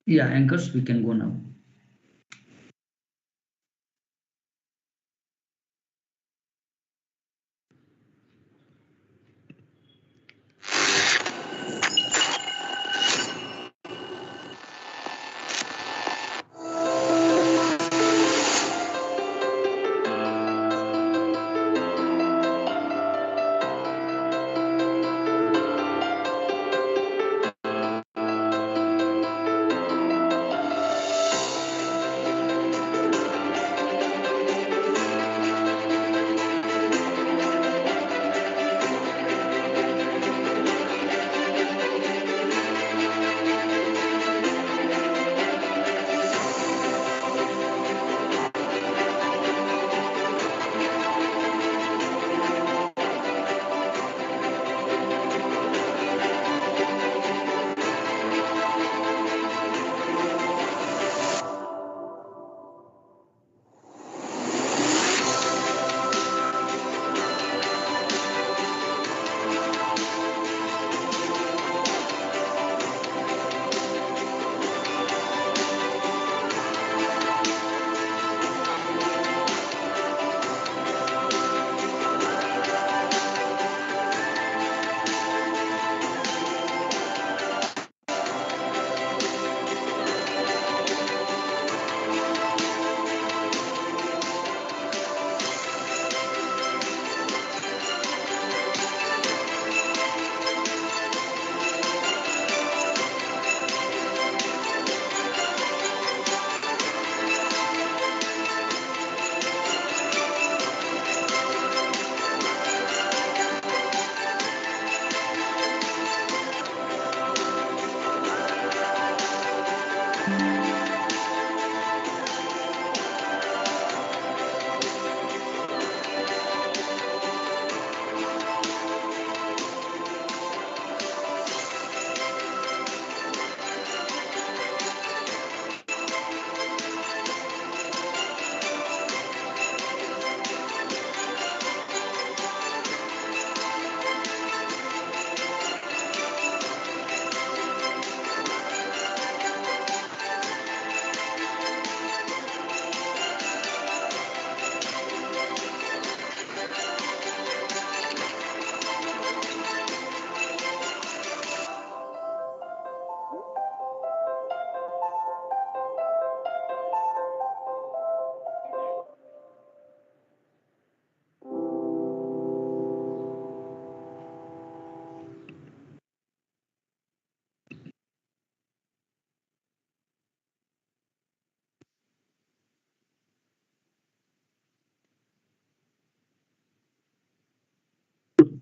Yeah, anchors, we can go now.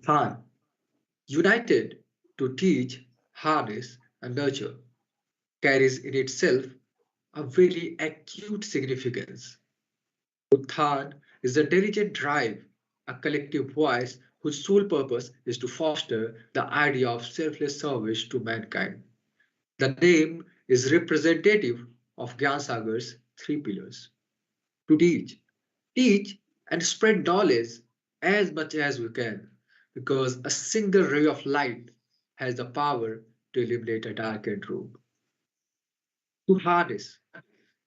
Utthan, united to teach, harness, and nurture, carries in itself a very acute significance. Utthan is a diligent drive, a collective voice whose sole purpose is to foster the idea of selfless service to mankind. The name is representative of Gyansagar's three pillars. To teach and spread knowledge as much as we can, because a single ray of light has the power to illuminate a darkened room. To harness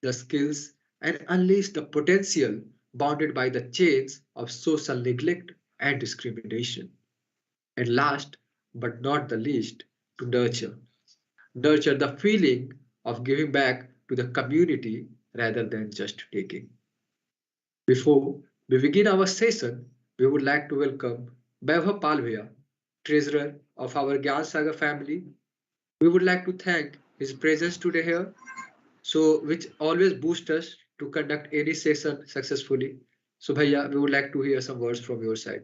the skills and unleash the potential bounded by the chains of social neglect and discrimination. And last but not the least, to nurture the feeling of giving back to the community rather than just taking. Before we begin our session, we would like to welcome Vaibhav Palvia, treasurer of our Gyan Saga family. We would like to thank his presence today here, so which always boosts us to conduct any session successfully. So Bhaiya, we would like to hear some words from your side.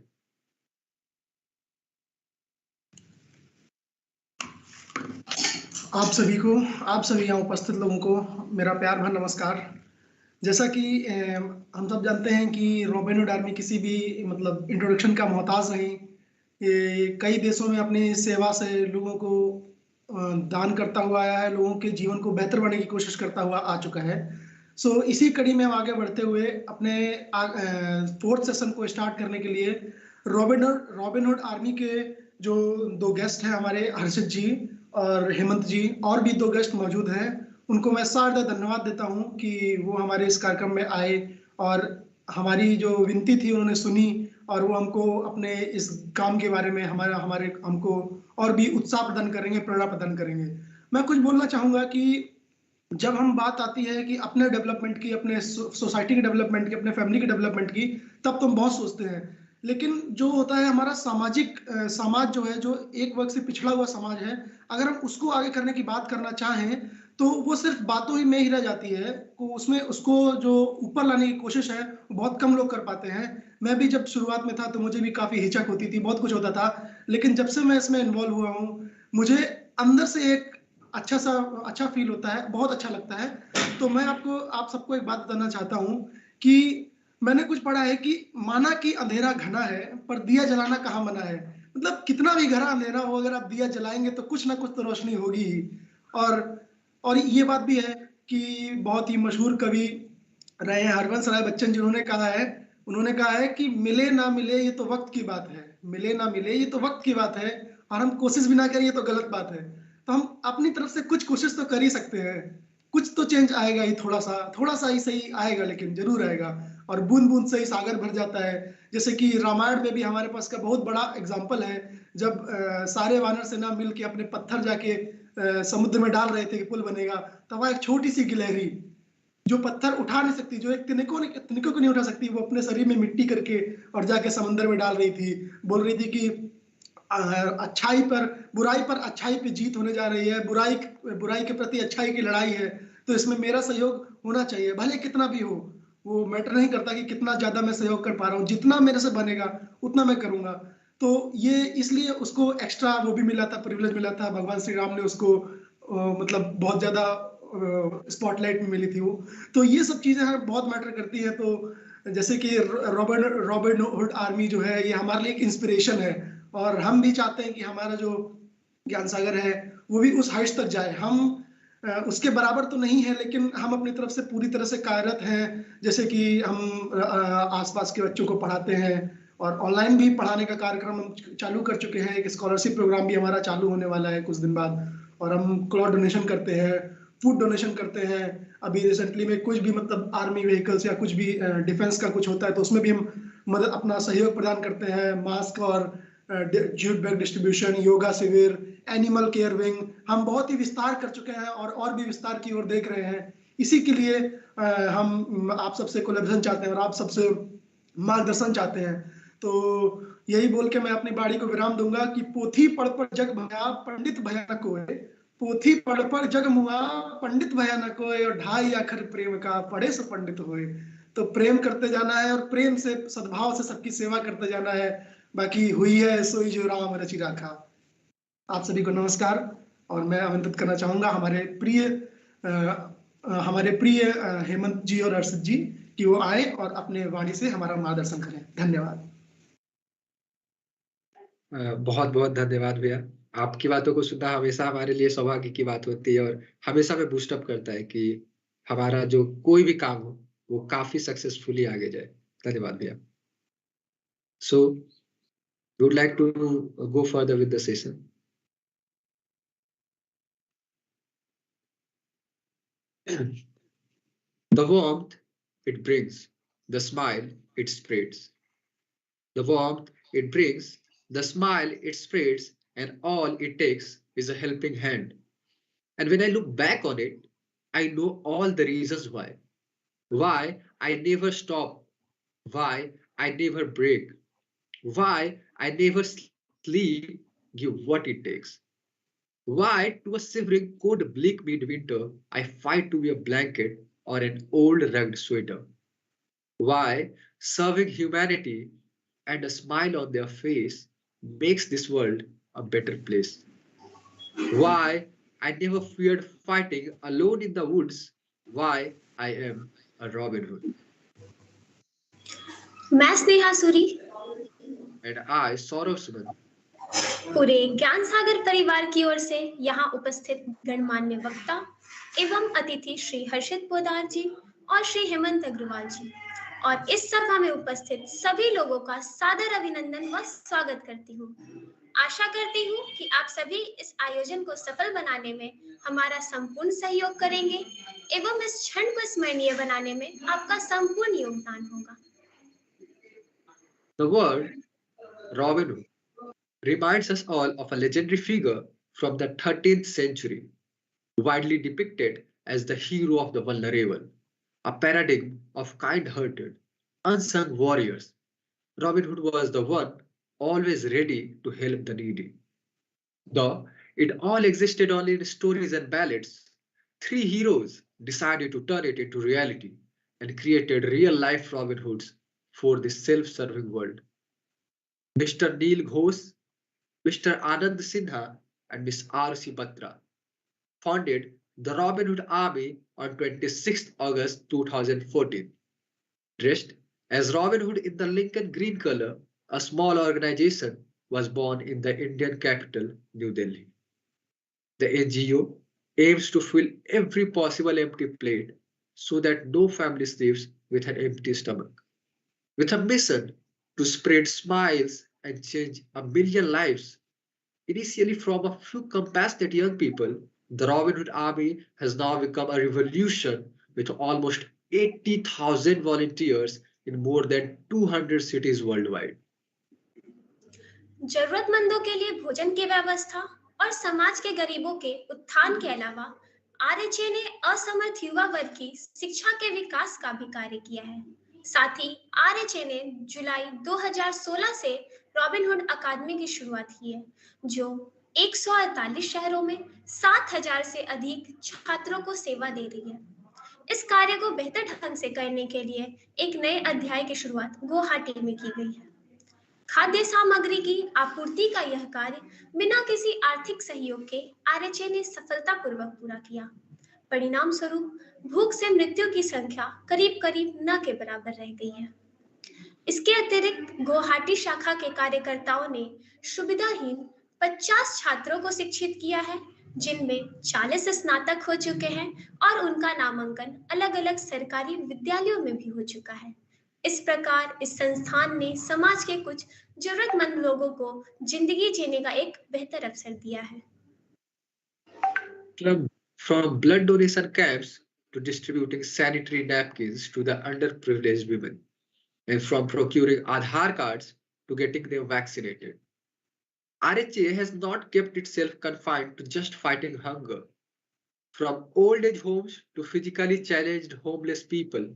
आप सभी यहाँ उपस्थित लोगों को मेरा प्यार भरा नमस्कार। जैसा कि हम सब जानते हैं कि रॉबिन हुड आर्मी किसी भी मतलब इंट्रोडक्शन का मोहताज नहीं। ये कई देशों में अपनी सेवा से लोगों को दान करता हुआ आया है, लोगों के जीवन को बेहतर बनाने की कोशिश करता हुआ आ चुका है। सो इसी कड़ी में हम आगे बढ़ते हुए अपने फोर्थ सेशन को स्टार्ट करने के लिए रॉबिन हुड आर्मी के जो दो गेस्ट हैं हमारे, हर्षित जी और हेमंत जी, और भी दो गेस्ट मौजूद हैं, उनको मैं सादर धन्यवाद देता हूं कि वो हमारे इस कार्यक्रम में आए और हमारी जो विनती थी उन्होंने सुनी और वो हमको अपने इस काम के बारे में हमारे हमको और भी उत्साह प्रदान करेंगे, प्रेरणा प्रदान करेंगे। मैं कुछ बोलना चाहूंगा कि जब हम बात आती है कि अपने डेवलपमेंट की, अपने सोसाइटी के डेवलपमेंट की, अपने फैमिली के डेवलपमेंट की, तब तो हम बहुत सोचते हैं। लेकिन जो होता है हमारा समाज जो है, जो एक वर्ग से पिछड़ा हुआ समाज है, अगर हम उसको आगे करने की बात करना चाहें तो वो सिर्फ बातों ही में ही रह जाती है। उसमें उसको जो ऊपर लाने की कोशिश है वो बहुत कम लोग कर पाते हैं। मैं भी जब शुरुआत में था तो मुझे भी काफी हिचक होती थी, बहुत कुछ होता था, लेकिन जब से मैं इसमें इन्वॉल्व हुआ हूँ मुझे अंदर से एक अच्छा फील होता है, बहुत अच्छा लगता है। तो मैं आप सबको एक बात बताना चाहता हूँ कि मैंने कुछ पढ़ा है कि माना कि अंधेरा घना है पर दिया जलाना कहाँ मना है। मतलब कितना भी घना अंधेरा हो, अगर आप दिया जलाएंगे तो कुछ ना कुछ तो रोशनी होगी ही। और ये बात भी है कि बहुत ही मशहूर कवि रहे हैं हरवंश राय बच्चन, उन्होंने कहा है कि मिले ना मिले ये तो वक्त की बात है, मिले ना मिले ये तो वक्त की बात है, और हम कोशिश भी ना करें ये तो गलत बात है। तो हम अपनी तरफ से कुछ कोशिश तो कर ही सकते हैं, कुछ तो चेंज आएगा ही, थोड़ा सा ही सही आएगा, लेकिन जरूर आएगा। और बूंद बूंद से ही सागर भर जाता है। जैसे कि रामायण में भी हमारे पास का बहुत बड़ा एग्जाम्पल है, जब सारे वानर सेना मिल के अपने पत्थर जाके समुद्र में डाल रहे थे कि पुल बनेगा, तब वहां एक छोटी सी गिलहरी जो पत्थर उठा नहीं सकती, जो एक तिनकों को नहीं उठा सकती, वो अपने शरीर में मिट्टी करके और जाके समंदर में डाल रही थी। बोल रही थी कि बुराई पर अच्छाई पे जीत होने जा रही है, बुराई के प्रति अच्छाई की लड़ाई है, तो इसमें मेरा सहयोग होना चाहिए, भले कितना भी हो। वो मैटर नहीं करता कि कितना ज्यादा मैं सहयोग कर पा रहा हूँ, जितना मेरे से बनेगा उतना मैं करूंगा। तो ये इसलिए उसको एक्स्ट्रा वो भी मिला था, प्रिविलेज मिला था, भगवान श्री राम ने उसको मतलब बहुत ज्यादा स्पॉटलाइट में मिली थी वो। तो ये सब चीजें बहुत मैटर करती है। तो जैसे कि रॉबिन हुड आर्मी जो है, ये हमारे लिए एक इंस्पिरेशन है, और हम भी चाहते हैं कि हमारा जो ज्ञान सागर है वो भी उस हाइट्स तक जाए। हम उसके बराबर तो नहीं है, लेकिन हम अपनी तरफ से पूरी तरह से कार्यरत हैं। जैसे कि हम आसपास के बच्चों को पढ़ाते हैं, और ऑनलाइन भी पढ़ाने का कार्यक्रम हम चालू कर चुके हैं। एक स्कॉलरशिप प्रोग्राम भी हमारा चालू होने वाला है कुछ दिन बाद, और हम क्लॉथ डोनेशन करते हैं, फूड डोनेशन करते हैं। अभी रिसेंटली में कुछ भी मतलब आर्मी व्हीकल्स या कुछ भी डिफेंस का कुछ होता है तो उसमें भी हम मदद, अपना सहयोग प्रदान करते हैं। मास्क और जूट बैग डिस्ट्रीब्यूशन, योगा शिविर, एनिमल केयर विंग, हम बहुत ही विस्तार कर चुके हैं और भी विस्तार की ओर देख रहे हैं। इसी के लिए हम आप सबसे कोलैबोरेशन चाहते हैं और आप सबसे मार्गदर्शन चाहते हैं। तो यही बोल के मैं अपनी बाड़ी को विराम दूंगा कि पोथी पढ़ पर जग भया पंडित भया न कोय, पोथी पढ़ पर जग मुआ पंडित भया न कोय, और ढाई आखर प्रेम का पढ़े से पंडित होए। तो प्रेम करते जाना है और प्रेम से, सद्भाव से सबकी सेवा करते जाना है। बाकी हुई है सोई जो राम रचि राखा। आप सभी को नमस्कार, और मैं आमंत्रित करना चाहूंगा हमारे प्रिय हेमंत जी और अर्षित जी कि वो आए और अपने वाणी से हमारा मार्गदर्शन करें। धन्यवाद। बहुत बहुत धन्यवाद भैया। आपकी बातों को सुनना हमेशा हमारे लिए सौभाग्य की बात होती है, और हमेशा हमें बूस्टअप करता है कि हमारा जो कोई भी काम हो वो काफी सक्सेसफुली आगे जाए। धन्यवाद भैया। So would like to go further with the session. The warmth it brings, the smile it spreads. The warmth it brings, the smile it spreads, and all it takes is a helping hand. And when I look back on it, I know all the reasons why. Why I never stop, why I never break, why I never sleep, give what it takes. Why, to a shivering cold bleak midwinter, I fight to be a blanket or an old rugged sweater. Why, serving humanity and a smile on their face makes this world a better place. Why, I never feared fighting alone in the woods. Why, I am a Robin Hood. मैं Sneha Suri And I, Saurav Suman, पूरे ज्ञान सागर परिवार की ओर से यहाँ उपस्थित गणमान्य वक्ता एवं अतिथि श्री हर्षित पोदार जी और श्री हेमंत अग्रवाल जी और इस सभा में उपस्थित सभी लोगों का सादर अभिनंदन व स्वागत करती हूँ। आशा करती हूँ कि आप सभी इस आयोजन को सफल बनाने में हमारा संपूर्ण सहयोग करेंगे एवं इस क्षण को स्मरणीय बनाने में आपका संपूर्ण योगदान होगा। The word Robin Hood reminds us all of a legendary figure from the 13th century, widely depicted as the hero of the vulnerable, a paradigm of kind-hearted, unsung warriors. Robin Hood was the one always ready to help the needy. Though it all existed only in stories and ballads, three heroes decided to turn it into reality and created real-life Robin Hoods for this self-serving world. Mr. Neil Ghosh, Mr. Anand Sinha, and Miss R.C. Batra founded the Robin Hood Army on 26th August 2014. Dressed as Robin Hood in the Lincoln green color, a small organization was born in the Indian capital, New Delhi. The NGO aims to fill every possible empty plate so that no family sleeps with an empty stomach. With a mission to spread smiles and change a million lives, initially from a few compassionate young people, the Robin Hood Army has now become a revolution with almost 80,000 volunteers in more than 200 cities worldwide. जरूरतमंदों के लिए भोजन की व्यवस्था और समाज के गरीबों के उत्थान के अलावा आरएचए ने असमर्थ युवा वर्ग की शिक्षा के विकास का भी कार्य किया है। साथ ही आरएचए ने जुलाई 2016 से रॉबिन हुड अकादमी की शुरुआत की है, जो 148 शहरों में 7,000 से अधिक छात्रों को सेवा दे रही है। इस कार्य को बेहतर ढंग से करने के लिए एक नए अध्याय की शुरुआत गुवाहाटी में की गई है। खाद्य सामग्री की आपूर्ति का यह कार्य बिना किसी आर्थिक सहयोग के आरएचए ने सफलतापूर्वक पूरा किया। परिणाम स्वरूप भूख से मृत्यु की संख्या करीब करीब न के बराबर रह गई है। इसके अतिरिक्त गुवाहाटी शाखा के कार्यकर्ताओं ने सुविधाहीन 50 छात्रों को शिक्षित किया है, जिनमें 40 स्नातक हो चुके हैं और उनका नामांकन अलग-अलग सरकारी विद्यालयों में भी हो चुका है। इस प्रकार इस संस्थान ने समाज के कुछ जरूरतमंद लोगों को जिंदगी जीने का एक बेहतर अवसर दिया है। From blood donation camps to distributing sanitary napkins to the underprivileged women, and from procuring Aadhaar cards to getting them vaccinated, RHA has not kept itself confined to just fighting hunger. From old age homes to physically challenged homeless people,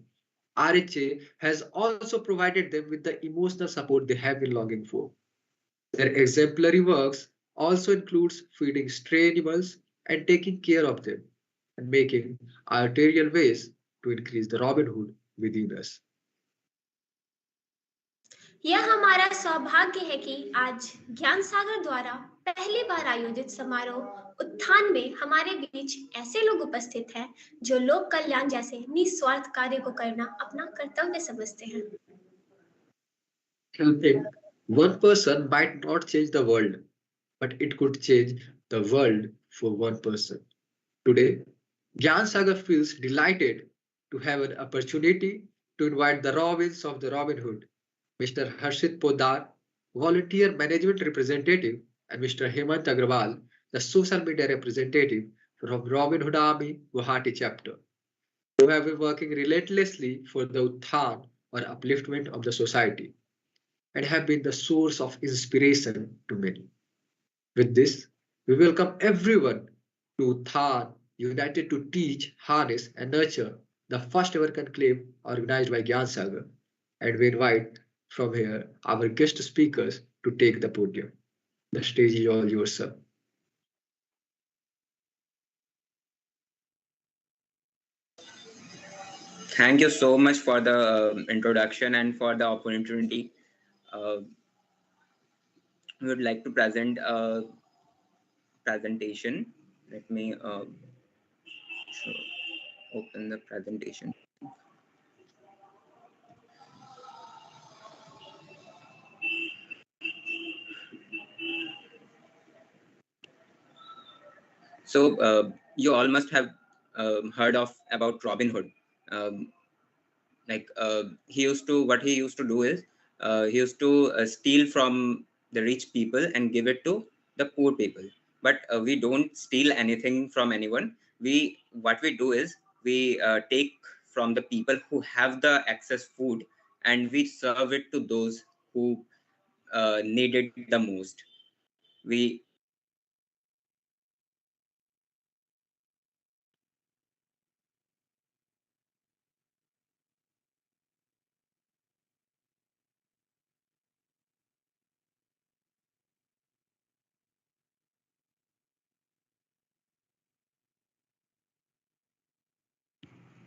RHA has also provided them with the emotional support they have been longing for. Their exemplary works also includes feeding stray animals and taking care of them, and making arterial ways to increase the Robin Hood within us. यह हमारा सौभाग्य है कि आज ज्ञान सागर द्वारा पहली बार आयोजित समारोह उत्थान में हमारे बीच ऐसे लोग उपस्थित हैं जो लोक कल्याण जैसे निस्वार्थ कार्य को करना अपना कर्तव्य समझते हैं। Helping one person might not change the world, but it could change the world for one person. Today, Gyansagar feels delighted to have an opportunity to invite the Robins of the Robin Hood, Mr. Harshit Podar, Volunteer Management Representative, and Mr. Hemant Agrawal, the Social Media Representative from Robin Hood Army Guwahati Chapter, who have been working relentlessly for the Utthan or upliftment of the society, and have been the source of inspiration to many. With this, we welcome everyone to Utthan, united to teach, harness, and nurture the first ever conclave organized by Gyansagar, and we invite from here our guest speakers to take the podium. The stage is all yours, sir. Thank you so much for the introduction and for the opportunity. We would like to present a presentation. Let me open the presentation. So you all must have heard of about Robin Hood. What he used to do is he used to steal from the rich people and give it to the poor people. But we don't steal anything from anyone. What we do is we take from the people who have the excess food, and we serve it to those who need it the most. We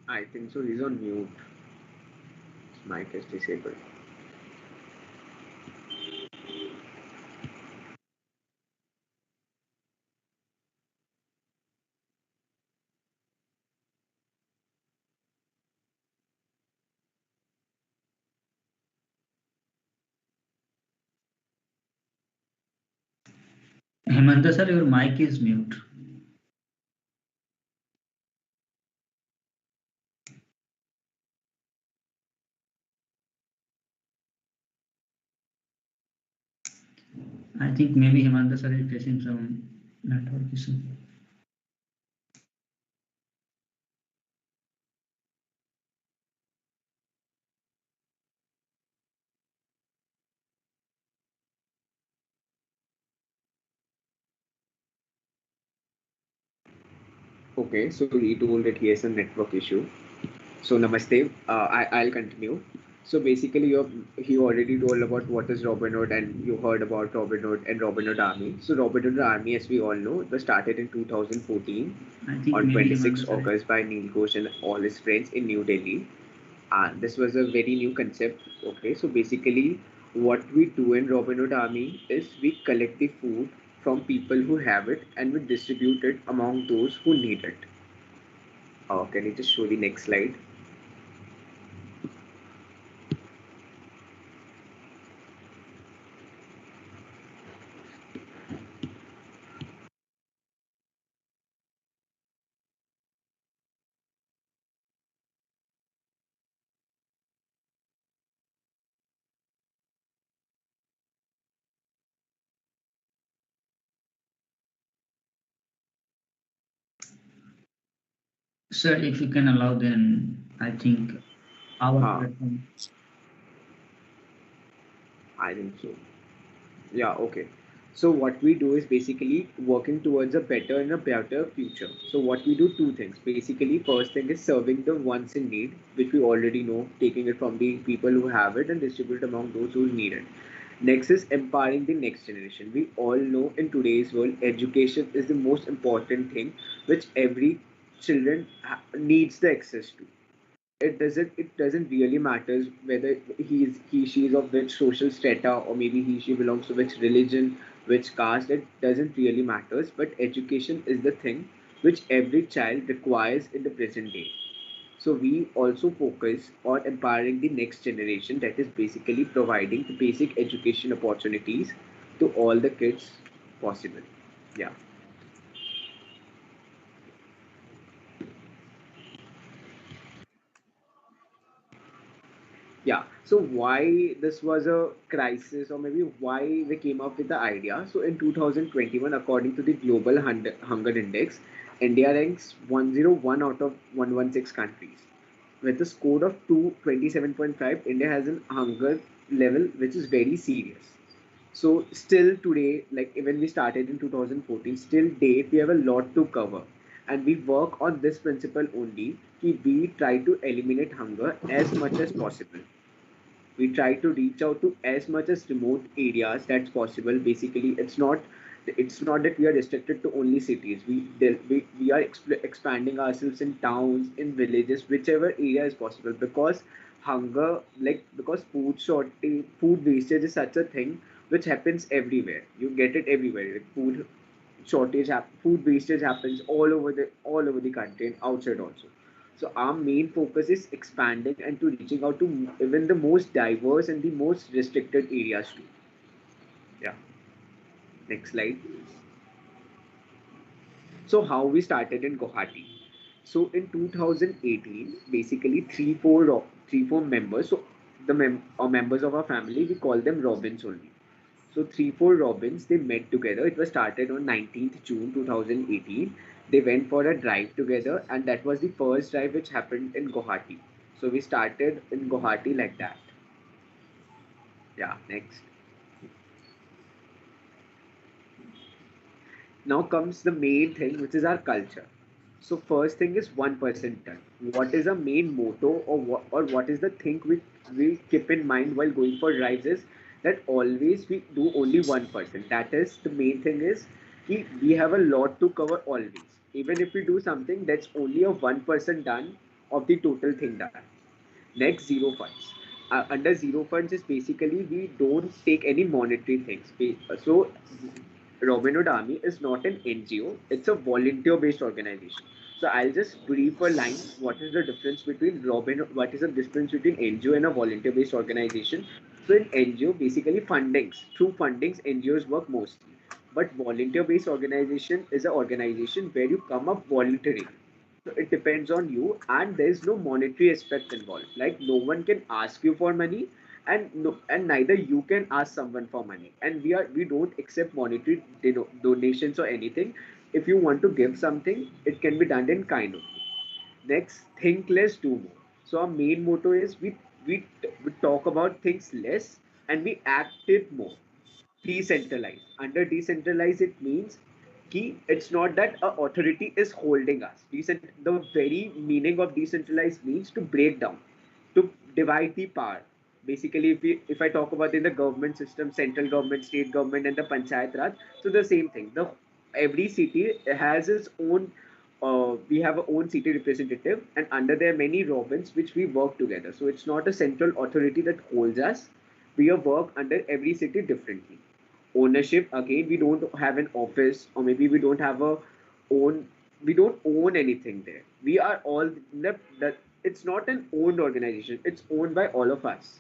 I think so. He's on mute. His mic is disabled. Hemanta sir, your mic is mute. I think maybe Hemanta sir is facing some network issue. Okay, so he told that he has a network issue. So namaste. I'll continue. So basically, he already told about what is Robin Hood, and you heard about Robin Hood and Robin Hood Army. So Robin Hood Army, as we all know, was started in 2014 I think on maybe 26 Hemanta sir. August by Neil Ghosh and all his friends in New Delhi. And this was a very new concept. Okay, so basically, what we do in Robin Hood Army is we collect the food from people who have it and we distribute it among those who need it. Can you just show the next slide? Sir, if you can allow, then I think our platform. I think so. Yeah, okay. So what we do is basically working towards a better and a better future. So what we do, two things. Basically, first thing is serving the ones in need, which we already know, taking it from the people who have it and distribute it among those who need it. Next is empowering the next generation. We all know in today's world, education is the most important thing which every children needs the access to. It doesn't really matter whether he she is of which social strata, or maybe he she belongs to which religion, which caste. It doesn't really matters, but education is the thing which every child requires in the present day. So we also focus on empowering the next generation, that is basically providing the basic education opportunities to all the kids possible. Yeah. Yeah, so why this was a crisis, or maybe why they came up with the idea. So in 2021, according to the Global Hunger Index, India ranks 101 out of 116 countries. With a score of 227.5, India has a hunger level which is very serious. So still today, like even we started in 2014, still date we have a lot to cover, and we work on this principle only. We try to eliminate hunger as much as possible. We try to reach out to as much as remote areas that's possible. Basically, it's not that we are restricted to only cities. We are expanding ourselves in towns, in villages, whichever area is possible, because hunger, like, because food shortage, food wastage is such a thing which happens everywhere. You get it everywhere. Like food wastage happens all over the country and outside also. So our main focus is expanding and to reaching out to even the most diverse and the most restricted areas too. Yeah. Next slide. So how we started in Guwahati. So in 2018, basically three four members. So the members of our family, we call them Robins only. So 3-4 Robins, they met together. It was started on 19th June 2018. They went for a drive together, and that was the first drive which happened in Guwahati. So we started in Guwahati like that. Yeah, next. Now comes the main thing, which is our culture. So first thing is 1% done. What is a main motto, or what is the thing we keep in mind while going for drives is that always we do only 1%. That is the main thing is we have a lot to cover always. Even if we do something, that's only a 1% done of the total thing done. Next, zero funds. Under zero funds is basically we don't take any monetary things. So Robin Hood Army is not an NGO, it's a volunteer based organization. So I'll just brief a line what is the difference between what is the difference between NGO and a volunteer based organization. So in NGO, basically fundings, through fundings, NGOs work mostly. But volunteer based organization is an organization where you come up voluntarily. So it depends on you, and there's no monetary aspect involved. Like no one can ask you for money, and no, and neither you can ask someone for money. And we don't accept monetary donations or anything. If you want to give something, it can be done in kind of. Next, think less, do more. So our main motto is we talk about things less and we act it more. Decentralized. Under decentralized, it means it's not that a authority is holding us. The very meaning of decentralized means to break down, to divide the power. Basically, if I talk about in the government system, central government, state government, and the panchayat raj, so the same thing. Every city has its own. We have our own city representative, and under there are many robins which we work together. So it's not a central authority that holds us. We work under every city differently. Ownership, again, we don't have an office, or maybe we don't own anything there. We are all that it's not an owned organization, it's owned by all of us.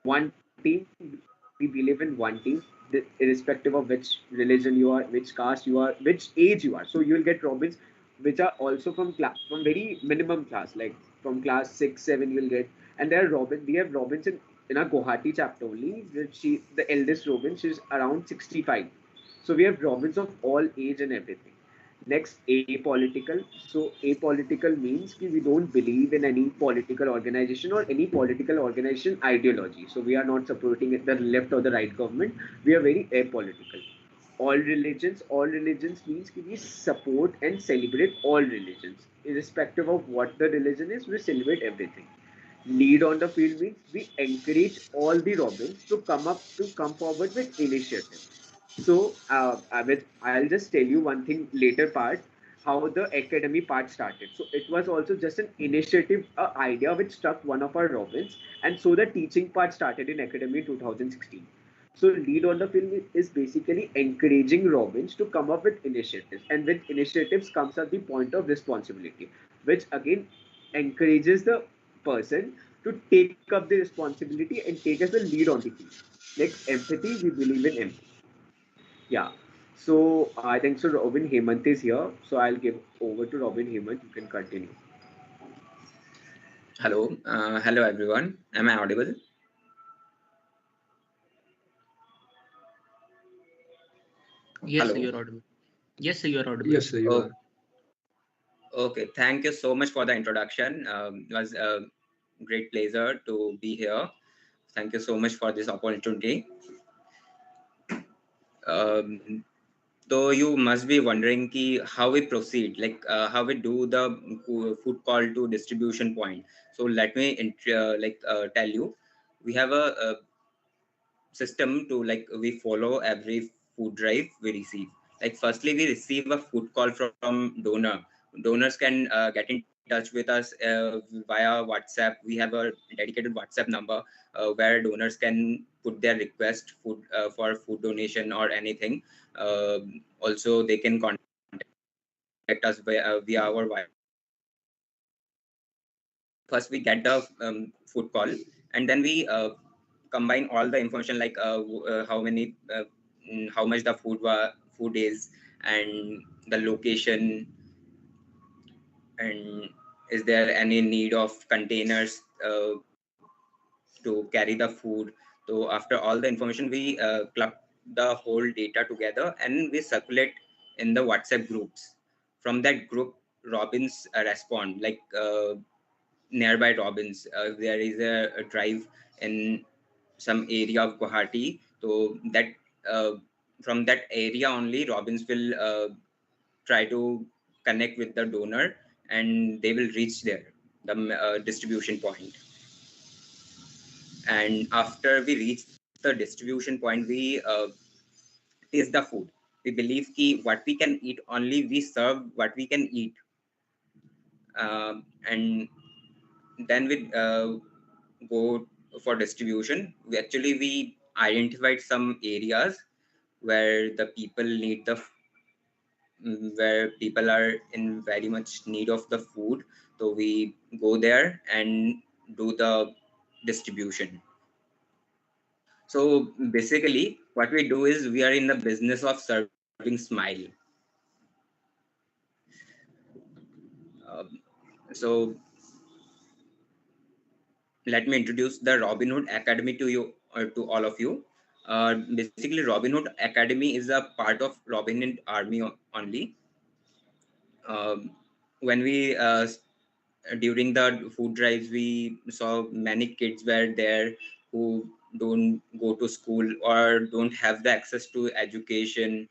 One team, we believe in one team, irrespective of which religion you are, which caste you are, which age you are. So you will get robins which are also from very minimum class, like from class 6 7 you will get. And there are robin we have robins in our Guwahati chapter only. The eldest robin, she's around 65. So we have robins of all age and everything. Next, apolitical. So apolitical means we don't believe in any political organization or any political organization ideology. So we are not supporting the left or the right government. We are very apolitical. All religions means we support and celebrate all religions. Irrespective of what the religion is, we celebrate everything. Lead on the field means we encourage all the robins to come forward with initiative. So I'll just tell you one thing later part, how the academy part started. So it was also just an initiative, idea which struck one of our robins, and so the teaching part started in academy 2016. So lead on the field is basically encouraging robins to come up with initiatives, and with initiatives comes at the point of responsibility, which again encourages the person to take up the responsibility and take as a lead on the field. Next, empathy. We believe in empathy. Yeah. So I think so. Robin Hemant is here. So I'll give over to Robin Hemant. You can continue. Hello. Hello, everyone. Am I audible? Yes, Hello? sir, you're audible. Yes, sir, you're audible. Yes, sir, you are. Okay. Thank you so much for the introduction. It was a great pleasure to be here. Thank you so much for this opportunity. So you must be wondering how we proceed, like how we do the food call to distribution point. So let me tell you, we have a system to we follow every food drive we receive. Like firstly, we receive a food call from donor. Donors can get in touch with us via WhatsApp. We have a dedicated WhatsApp number where donors can put their request for food donation or anything. Also, they can contact us via our first we get the food call, and then we combine all the information like how much the food is, and the location, and is there any need of containers to carry the food. So after all the information, we club the whole data together and we circulate in the WhatsApp groups. From that group, Robins respond, like nearby Robins. There is a drive in some area of Guwahati. So that from that area only, Robins will try to connect with the donor and they will reach there, the distribution point. And after we reach the distribution point, we taste the food. We believe ki what we can eat, only we serve what we can eat. And then we go for distribution. We identified some areas where the people need where people are in very much need of the food. So we go there and do the distribution. So basically what we do is we are in the business of serving smile. So let me introduce the Robin Hood Academy to you, or to all of you. Basically, Robin Hood Academy is a part of Robin Hood Army only. When we during the food drives, we saw many kids were there who don't go to school or don't have the access to education.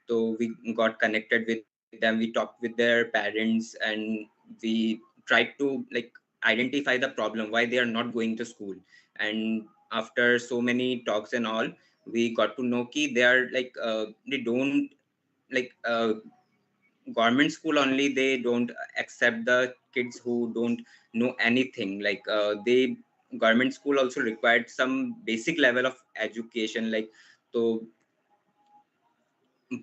So we got connected with them. We talked with their parents and we tried to like identify the problem why they are not going to school. And after so many talks and all, we got to know ki they are like they don't like government school only, they don't accept the kids who don't know anything. Like they government school also required some basic level of education. Like so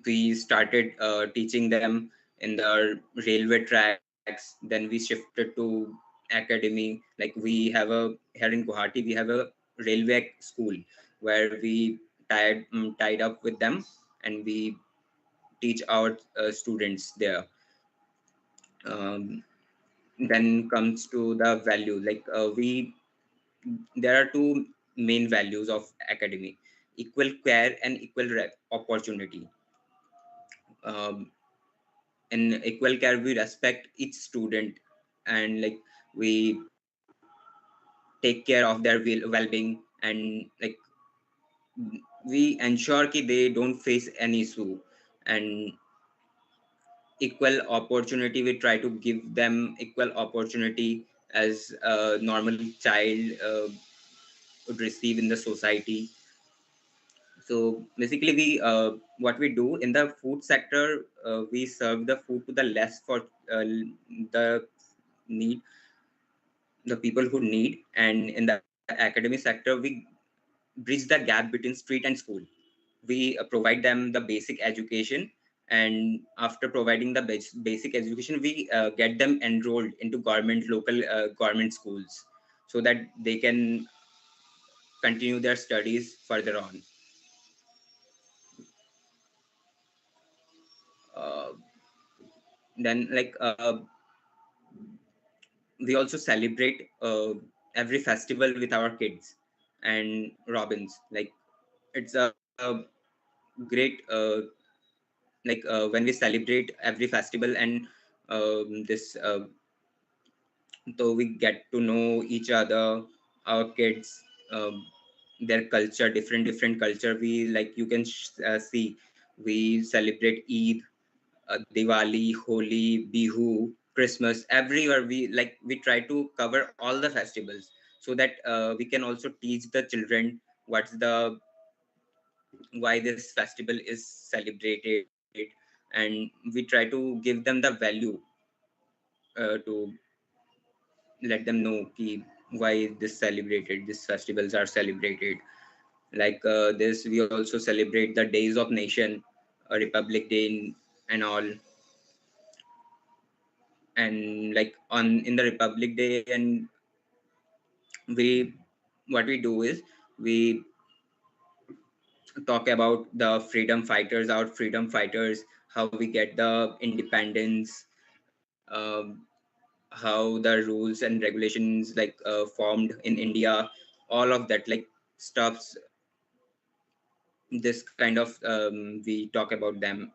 we started teaching them in the railway tracks. Then we shifted to academy. Like we have a here in Guwahati, we have a railway school where we tied up with them and we teach our students there. Then comes to the value. Like there are two main values of academy: equal care and equal opportunity. In equal care, we respect each student and like we take care of their well-being, and like we ensure that they don't face any issue. And equal opportunity, we try to give them equal opportunity as a normal child would receive in the society. So basically we what we do in the food sector, we serve the food to the less for the need, the people who need. And in the academic sector, we bridge the gap between street and school. We provide them the basic education, and after providing the basic education, we get them enrolled into local government schools so that they can continue their studies further on. Then like we also celebrate every festival with our kids and Robins. Like it's a great like when we celebrate every festival and this so we get to know each other, our kids, their culture, different culture. We like you can see we celebrate Eid, Diwali, Holi, Bihu, Christmas. Everywhere we try to cover all the festivals so that we can also teach the children what's the why this festival is celebrated, and we try to give them the value to let them know ki why these festivals are celebrated. Like this, we also celebrate the days of nation, Republic Day and all. And like in the Republic Day, and what we do is we talk about the freedom fighters, our freedom fighters, how we get the independence, how the rules and regulations like formed in India, all of that. Like stuffs, this kind of we talk about them.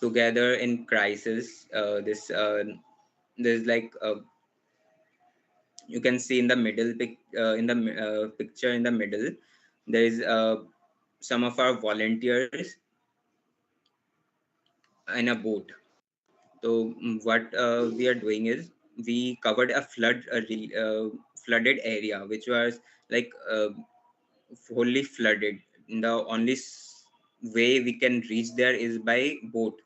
Together in crisis, there's like you can see in the middle picture in the middle, there is some of our volunteers in a boat. So what we are doing is we covered a flooded area, which was like wholly flooded. The only way we can reach there is by boat.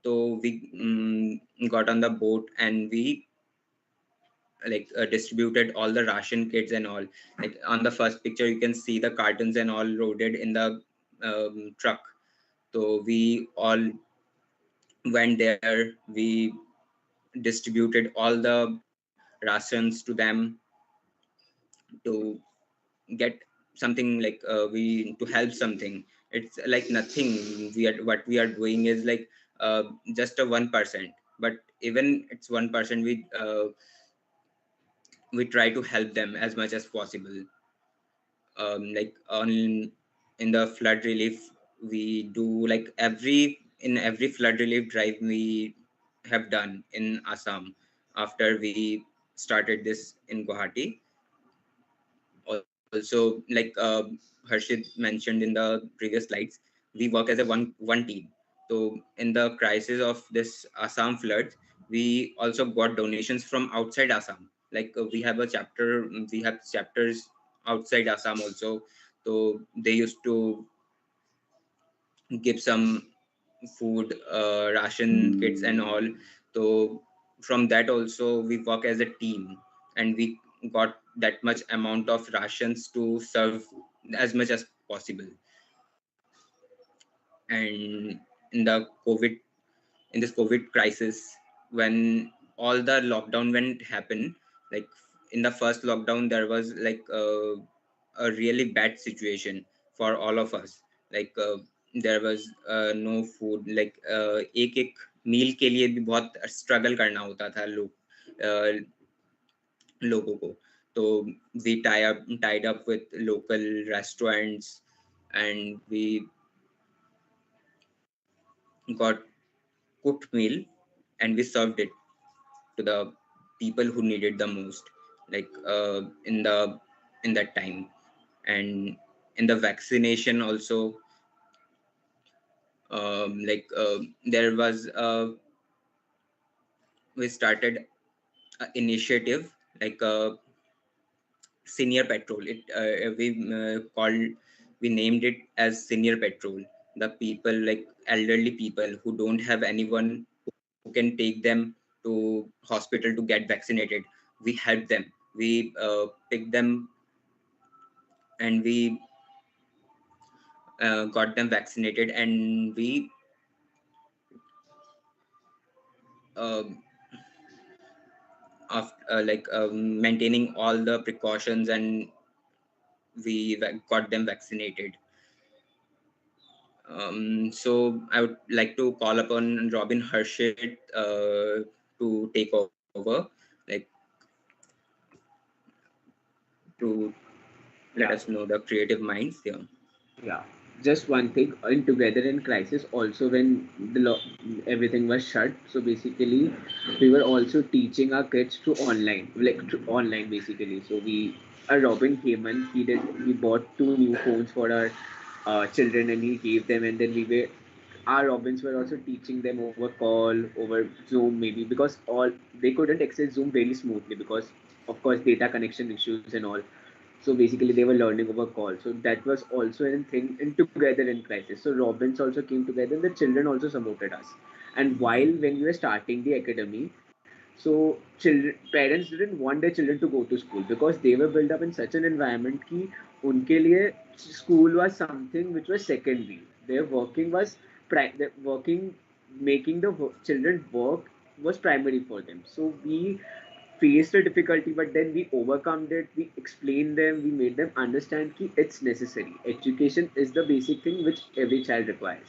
So we got on the boat and we like distributed all the ration kits and all. Like on the first picture, you can see the cartons and all loaded in the truck. So we all went there. We distributed all the rations to them to get something like to help something. It's like nothing. What we are doing is like just a 1%, but even it's 1%, we try to help them as much as possible. Like in the flood relief, we do like in every flood relief drive we have done in Assam after we started this in Guwahati. Also, like Harshit mentioned in the previous slides, we work as a one team. So in the crisis of this Assam floods, we also got donations from outside Assam. Like we have chapters outside Assam also. So they used to give some food, ration kits and all. So from that also we work as a team, and we got that much amount of rations to serve as much as possible. And in this COVID crisis, when all the lockdown went happen, like in the first lockdown, there was like a really bad situation for all of us. Like there was no food. Like एक मील के लिए भी बहुत struggle करना होता था लोगों को. So we tied up with local restaurants, and we got cooked meal and we served it to the people who needed the most, like in that time. And in the vaccination also, there was we started an initiative like senior patrol. We named it as senior patrol. The people, like elderly people who don't have anyone who can take them to hospital to get vaccinated, we help them. We pick them and we got them vaccinated, and we maintaining all the precautions, and we got them vaccinated. So I would like to call upon Robin Hershit to take over, like to let us know the creative minds there. Yeah, just one thing. In Together in Crisis, also when everything was shut, so basically we were also teaching our kids to online, online basically. So Robin came and he bought 2 new phones for our children and he gave them, and then our Robins were also teaching them over call, over Zoom maybe, because all they couldn't access Zoom very smoothly because of course data connection issues and all. So basically they were learning over call. So that was also a thing in Together in Crisis. So Robins also came together and the children also supported us. And while when we were starting the academy, so parents didn't want their children to go to school because they were built up in such an environment कि उनके लिए school was something which was secondary. Their working was making the children work was primary for them. So we faced a difficulty, but then we overcome it. We explained them. We made them understand that it's necessary. Education is the basic thing which every child requires.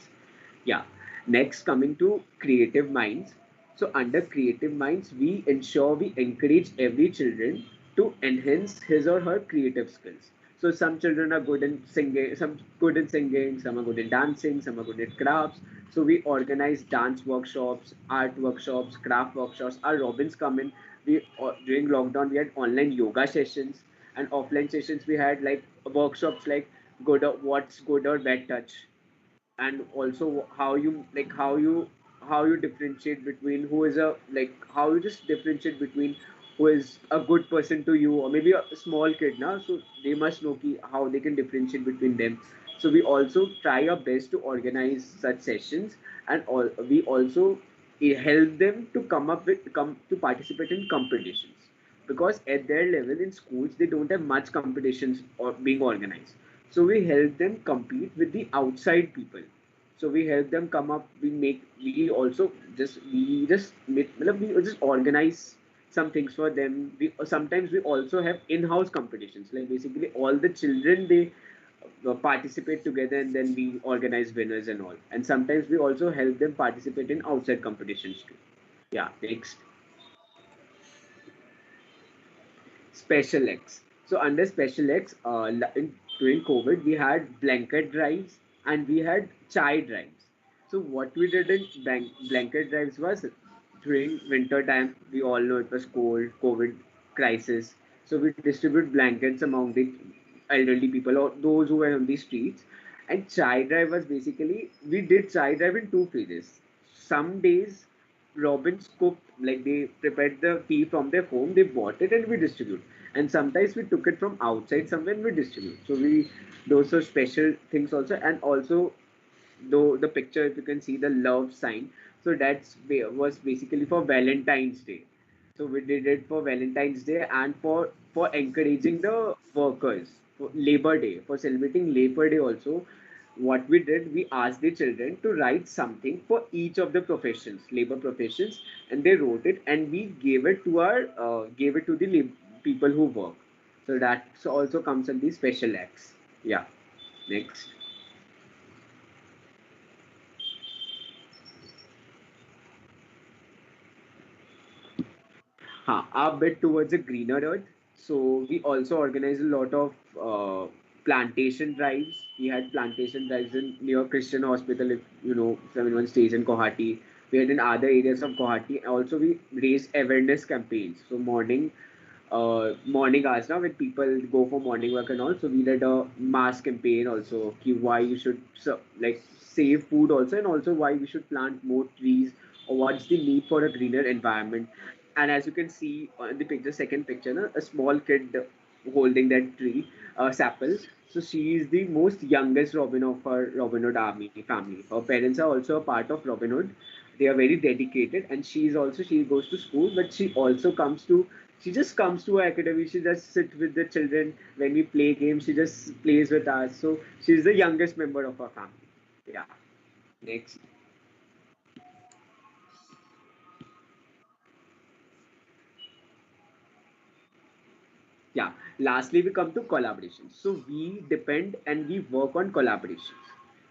Yeah. Next, coming to creative minds. So under creative minds, we ensure we encourage every children to enhance his or her creative skills. So some children are good in singing, some are good in dancing, some are good at crafts. So we organize dance workshops, art workshops, craft workshops. Our Robins come in. During lockdown we had online yoga sessions, and offline sessions we had like workshops like what's good or bad touch, and also how you differentiate between who is a like how you just differentiate between who is a good person to you, or maybe a small kid now, so they must know how they can differentiate between them. So we also try our best to organize such sessions, and we also help them to come to participate in competitions, because at their level in schools they don't have much competitions or being organized. So we help them compete with the outside people. So we help them come up. We just organize some things for them. We sometimes we also have in-house competitions. Like basically all the children they participate together, and then we organize winners and all. And sometimes we also help them participate in outside competitions too. Yeah. Next. Special X. So under Special X, during COVID, we had blanket drives and we had chai drives. So what we did in blanket drives was, during winter time, we all know it was cold, COVID crisis. So we distribute blankets among the elderly people or those who were on the streets. And chai drive was basically, we did chai drive in two phases. Some days Robins cooked, like they prepared the tea from their home, they bought it and we distribute. And sometimes we took it from outside somewhere and we distribute. So we those are special things also. And also, though the picture, if you can see the love sign, so was basically for Valentine's Day. So we did it for Valentine's Day and for encouraging the workers for Labor Day, for celebrating Labor Day also. What we did, we asked the children to write something for each of the professions, labor professions, and they wrote it, and we gave it to the people who work. So that also comes in the special acts. Yeah. Next. Our bit towards a greener earth. So we also organize a lot of plantation drives. We had plantation drives in near Christian Hospital, if anyone stays in Guwahati. We had in other areas of Guwahati. Also, we raised awareness campaigns. So morning hours now when people go for morning work and all. So we did a mass campaign also, why you should save food also, and also why we should plant more trees, or what's the need for a greener environment. And as you can see in the picture, second picture, na, a small kid holding that tree, sapple. So she is the most youngest Robin of her Robin Hood army family. Her parents are also a part of Robin Hood. They are very dedicated, and she goes to school, but she just comes to our academy. She just sits with the children when we play games. She just plays with us. So she's the youngest member of our family. Yeah. Next. Yeah. Lastly, we come to collaborations. So we depend and we work on collaborations.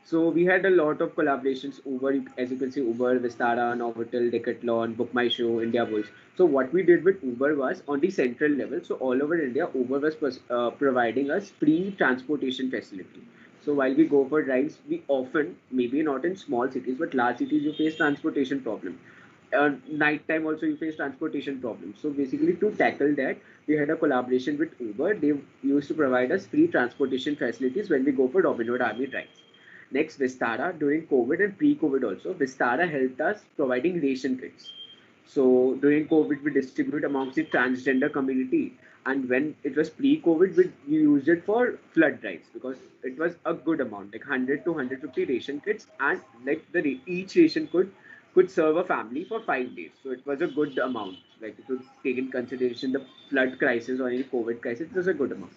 So we had a lot of collaborations over, as you can see, Uber, Vistara, Novotel, Decathlon, Book My Show, Endeavours. So what we did with Uber was on the central level. So all over India, Uber was providing us free transportation facility. So while we go for drives, we often, maybe not in small cities, but large cities, you face transportation problem. Night time also you face transportation problems. So basically to tackle that, we had a collaboration with Uber. They used to provide us free transportation facilities when we go for Robin Hood Army drives. Next, Vistara, during COVID and pre-COVID also, Vistara helped us providing ration kits. So during COVID, we distribute amongst the transgender community. And when it was pre-COVID, we used it for flood drives because it was a good amount, like 100 to 150 ration kits, and like each ration could serve a family for 5 days. So it was a good amount. Like if you take in consideration the flood crisis or any COVID crisis, it was a good amount.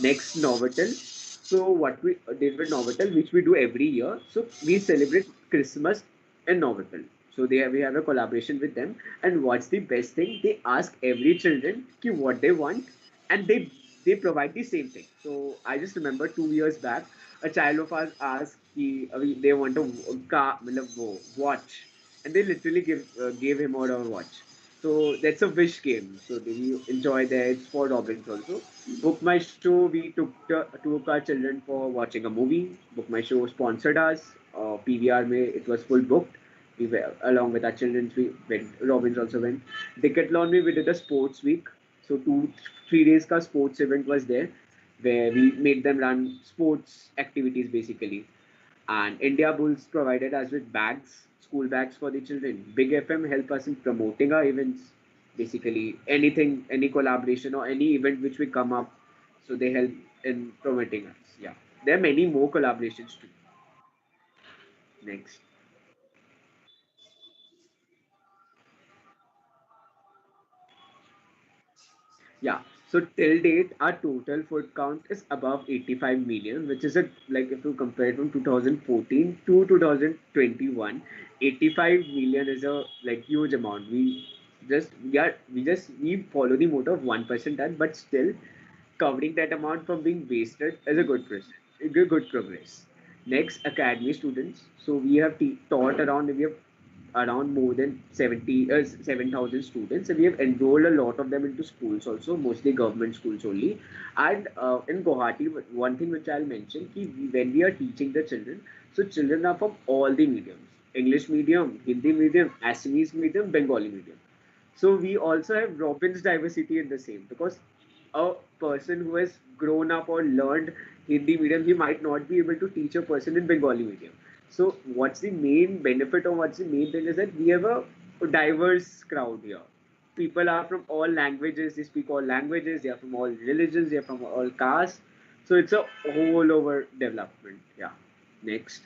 Next, Novotel. So what we did with Novotel, which we do every year. So we celebrate Christmas in Novotel. So we have a collaboration with them. And what's the best thing? They ask every children what they want, and they provide the same thing. So I just remember 2 years back, a child of ours asked they want a car, watch, and they literally gave him or her watch. So that's a wish game. So we enjoy that. It's for Robins also. Book My Show, we took our children for watching a movie. Book My Show sponsored us. PVR may it was full booked. We were along with our children. We went. Robins also went. Decathlon we did a sports week. So 2 3 days ka sports event was there, where we made them run sports activities basically. And India Bulls provided us with bags, school bags for the children. Big FM help us in promoting our events. Basically, anything, any collaboration or any event which we come up, so they help in promoting us. Yeah, there are many more collaborations too. Next. Yeah. So till date, our total food count is above 85 million, which is a like if you compare it from 2014 to 2021, 85 million is a like huge amount. We follow the motto of 1% done, but still covering that amount from being wasted is a good progress. Next, academy students. So we have taught around we have around more than 7,000 students, and we have enrolled a lot of them into schools also, mostly government schools only. And in Guwahati, one thing which I'll mention, when we are teaching the children, so children are from all the mediums: English medium, Hindi medium, Assamese medium, Bengali medium. So we also have Robin's diversity in the same, because a person who has grown up or learned Hindi medium, he might not be able to teach a person in Bengali medium. So what's the main benefit or what's the main thing is that we have a diverse crowd here. People are from all languages, they speak all languages, they are from all religions, they are from all castes. So it's a whole over development. Yeah. Next.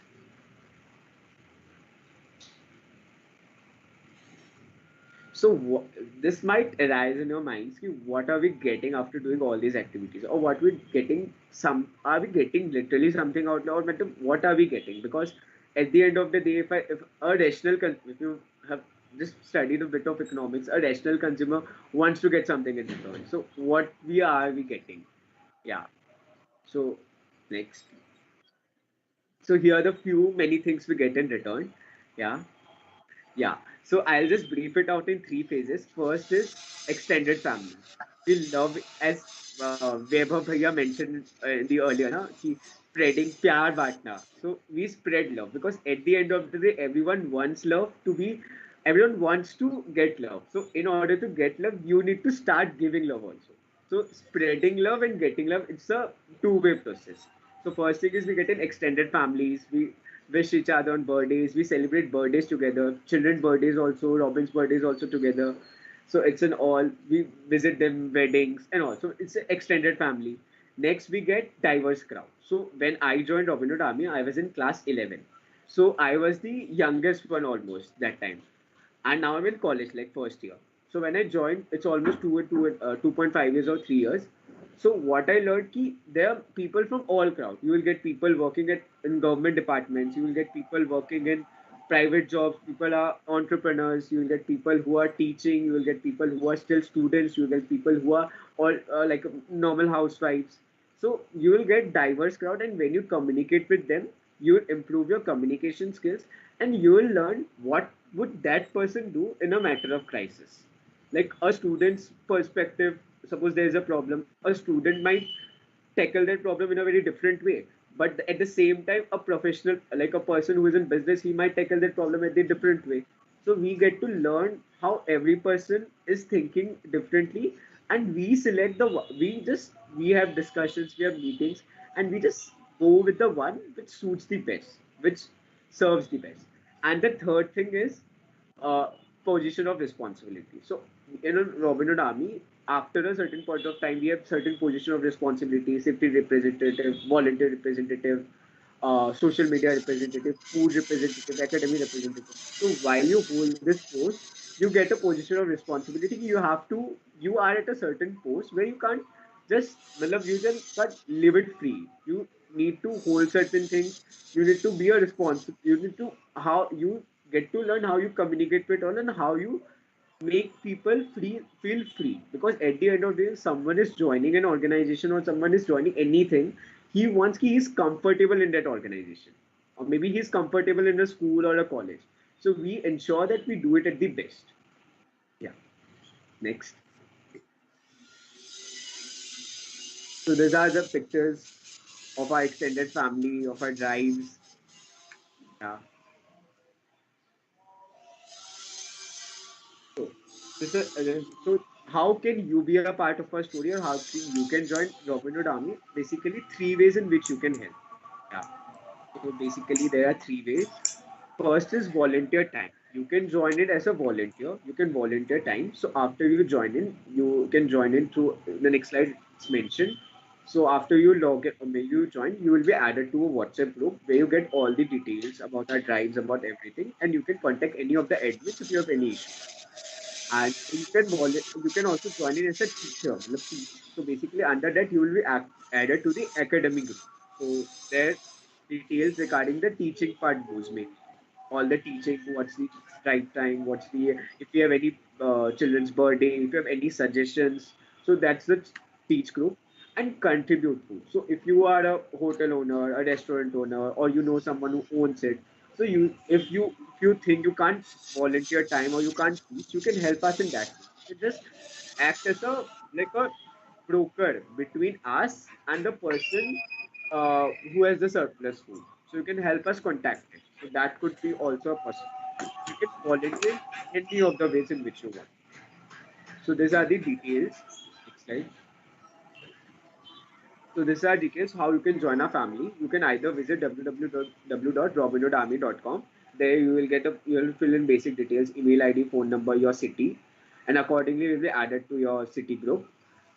So this might arise in your minds, ki what are we getting after doing all these activities, or what we getting are we getting literally something out loud? What are we getting? Because at the end of the day, if you have just studied a bit of economics, a rational consumer wants to get something in return. So what are we getting? Yeah. So next. So here are the few many things we get in return. Yeah. Yeah, so I'll just brief it out in 3 phases. First is extended family. We love, as Vaibhav Bhaiya mentioned in the earlier, na, ki spreading pyar batna. So we spread love, because at the end of the day, everyone wants to get love. So in order to get love, you need to start giving love also. So spreading love and getting love, it's a two-way process. So first thing is we get in extended families. We wish each other on birthdays. We celebrate birthdays together. Children's birthdays also. Robin's birthdays also together. So it's an all. We visit them weddings and all. So it's an extended family. Next we get diverse crowd. So when I joined Robin Hood Army, I was in class 11. So I was the youngest one almost that time, and now I'm in college, like first year. So when I joined, it's almost 2.5 years or 3 years. So what I learned ki there are people from all crowd. You will get people working in government departments. You will get people working in private jobs. People are entrepreneurs. You will get people who are teaching. You will get people who are still students. You will get people who are all like normal housewives. So you will get diverse crowd, and when you communicate with them, you will improve your communication skills, and you will learn what would that person do in a matter of crisis. Like a student's perspective, suppose there is a problem, a student might tackle that problem in a very different way. But at the same time, a professional, like a person who is in business, he might tackle that problem in a different way. So we get to learn how every person is thinking differently, and we select we have discussions, we have meetings, and we just go with the one which suits the best, which serves the best. And the third thing is uh, position of responsibility. So in a Robin Hood Army, after a certain point of time, we have certain position of responsibility: safety representative, volunteer representative, social media representative, food representative, academy representative. So while you hold this post, you get a position of responsibility. You are at a certain post where you can't just, matlab, you just can't live it free. You need to hold certain things. You need to be a responsible. You need to how you get to learn how you communicate with all, and how you make people feel free, because at the end of the day, someone is joining an organization or someone is joining anything, he is comfortable in that organization, or maybe he's comfortable in a school or a college. So we ensure that we do it at the best. Yeah. Next. So these are the pictures of our extended family, of our drives. Yeah. So so how can you be a part of our story, or how can you can join Robin Hood Army? Basically, three ways in which you can help. Yeah. So basically, there are three ways. First is volunteer time. You can join it as a volunteer. You can volunteer time. So after you join in, you can join in through the next slide. It's mentioned. So after you log in, or maybe you join, you will be added to a WhatsApp group where you get all the details about our drives, about everything, and you can contact any of the admins if you have any issue. And you can also join in as a teacher. So basically, under that you will be added to the academic group. So there details regarding the teaching part goes mainly. All the teaching, what's the right time, what's the if you have any children's birthday, if you have any suggestions. So that's the teach group. And contribute to. So if you are a hotel owner, a restaurant owner, or you know someone who owns it, so if you think you can't volunteer time or you can't teach, you can help us in that way. You can just act as a broker between us and the person who has the surplus food. So you can help us contact it. So that could be also a possibility. You can volunteer any of the ways in which you want. So these are the details. Next slide. So these are details how you can join our family. You can either visit www.robinhoodarmy.com. There you will fill in basic details, email ID, phone number, your city, and accordingly you will be added to your city group.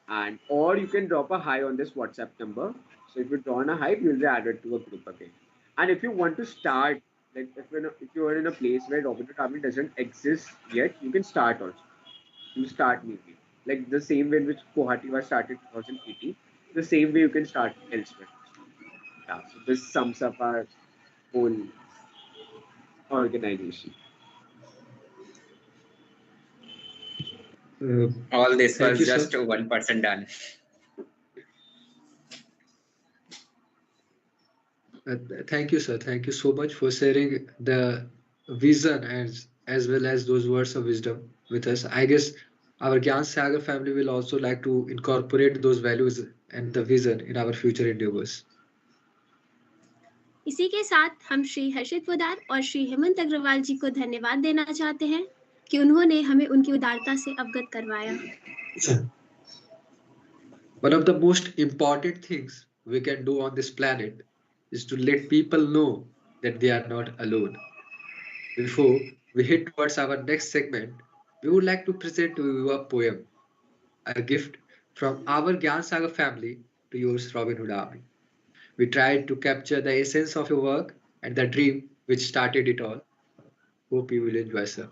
And or you can drop a hi on this WhatsApp number. So if you join a hi, you will be added to a group again. And if you want to start, like if you are in a place where Robin Hood Army doesn't exist yet, you can start also. You start maybe like the same way in which Guwahati was started in 2018. The same way you can start elsewhere. Yeah, so this sums up our whole organization. All this Thank was you, just sir. one person done. Thank you, sir. Thank you so much for sharing the vision as well as those words of wisdom with us. I guess our Gyansagar family will also like to incorporate those values and the vision in our future endeavors. इसी के साथ हम श्री हर्षित पोदार और श्री हेमंत अग्रवाल जी को धन्यवाद देना चाहते हैं कि उन्होंने हमें उनकी उदारता से अवगत करवाया। One of the most important things we can do on this planet is to let people know that they are not alone. Before we head towards our next segment, we would like to present to you a poem, a gift from our Gyansagar family to yours, Robin Hood Army. We tried to capture the essence of your work and the dream which started it all. Hope you will enjoy, sir.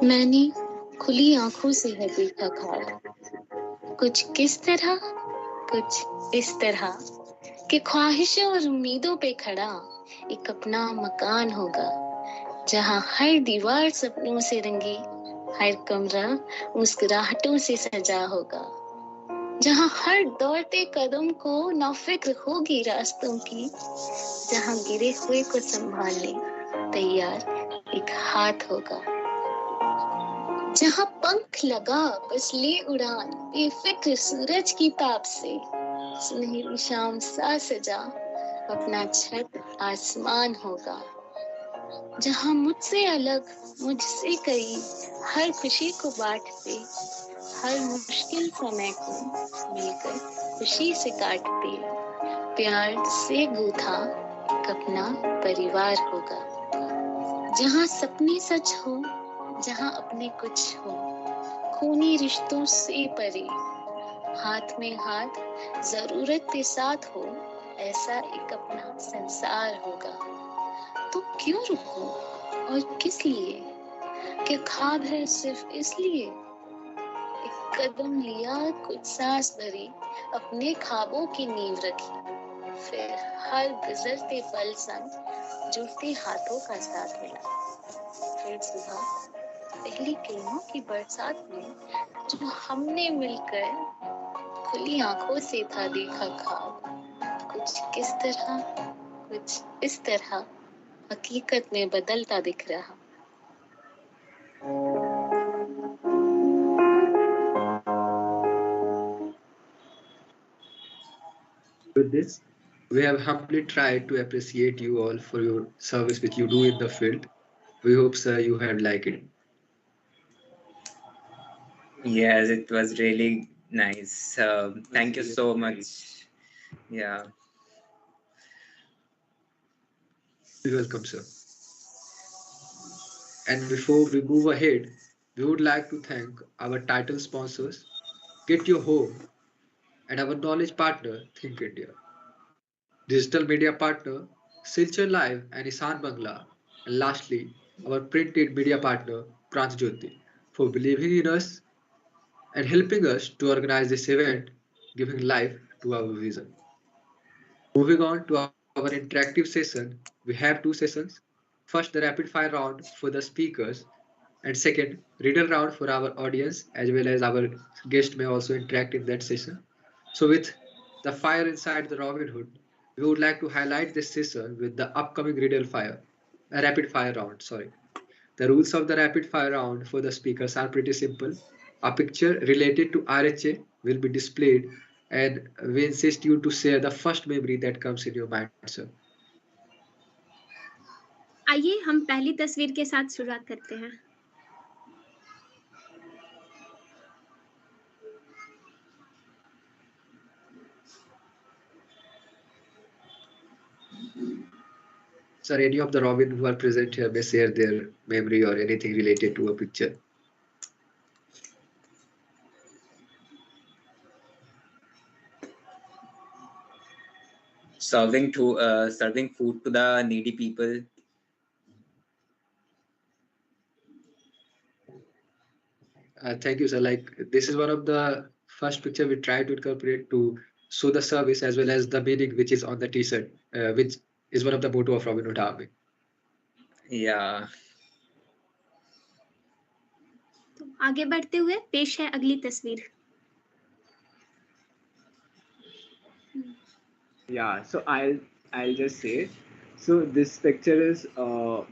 मैंने खुली आंखों से है देखा खाड़ा, कुछ किस तरह कुछ इस तरह कि ख्वाहिशों और उम्मीदों पे खड़ा एक अपना मकान होगा, जहां हर दीवार सपनों से रंगी, हर कमरा मुस्कुराहटों से सजा होगा, जहां हर दौड़ते कदम को नाफिक्र होगी रास्तों की, जहां गिरे हुए को संभालने तैयार एक हाथ होगा, जहां पंख लगा बस ले उड़ान बेफिक्र सूरज की ताप से, सुनहरी शाम सा सजा अपना छत आसमान होगा, जहां मुझसे अलग मुझसे करीब हर खुशी को बांटते, हर मुश्किल समय को मिलकर खुशी से काटते, प्यार से गूथा एक अपना परिवार होगा, जहां सपने सच हो, जहां अपने कुछ हो, खूनी रिश्तों से परे, हाथ में हाथ जरूरत के साथ हो, ऐसा एक अपना संसार होगा। तो क्यों रुको और किस लिए, क्या ख्वाब है सिर्फ इसलिए, एक कदम लिया कुछ सांस भरी, अपने ख्वाबों की नींव रखी, फिर हर गुजरते पल संग जुड़ते हाथों का साथ मिला, फिर सुबह पहली किरणों की बरसात में जो हमने मिलकर खुली आंखों से था देखा ख्वाब, कुछ किस तरह कुछ इस तरह हकीकत में बदलता दिख रहा। With this, we have humbly tried to appreciate you all for your service which you do in the field. We hope, sir, you have liked it. Yes, it was really nice. Thank you so much. Yeah. You're welcome, sir. And before we move ahead, we would like to thank our title sponsors, Get Your Home, and our knowledge partner, Think India. Digital media partner, Silchar Live and Isan Bangla. And lastly, our printed media partner, Pranjyoti, for believing in us and helping us to organize this event, giving life to our vision. Moving on to our interactive session, we have two sessions. First, the rapid fire round for the speakers, and second, riddle round for our audience, as well as our guest may also interact in that session. So, with the fire inside the Robin Hood, we would like to highlight this session with the upcoming rapid fire round. Sorry. The rules of the rapid fire round for the speakers are pretty simple. A picture related to RHA will be displayed, and we insist you to share the first memory that comes in your mind, sir. आइए हम पहली तस्वीर के साथ शुरुआत करते हैं। Sir, any of the Robin who are present here may share their memory or anything related to a picture. Serving food to the needy people. Thank you, sir. Like, this is one of the first picture we try to incorporate to show the service as well as the meaning which is on the T-shirt, which is one of the motto of Robin Hood Army. Yeah. तो आगे बढ़ते हुए पेश है अगली तस्वीर। Yeah, so I'll just say, so this picture is of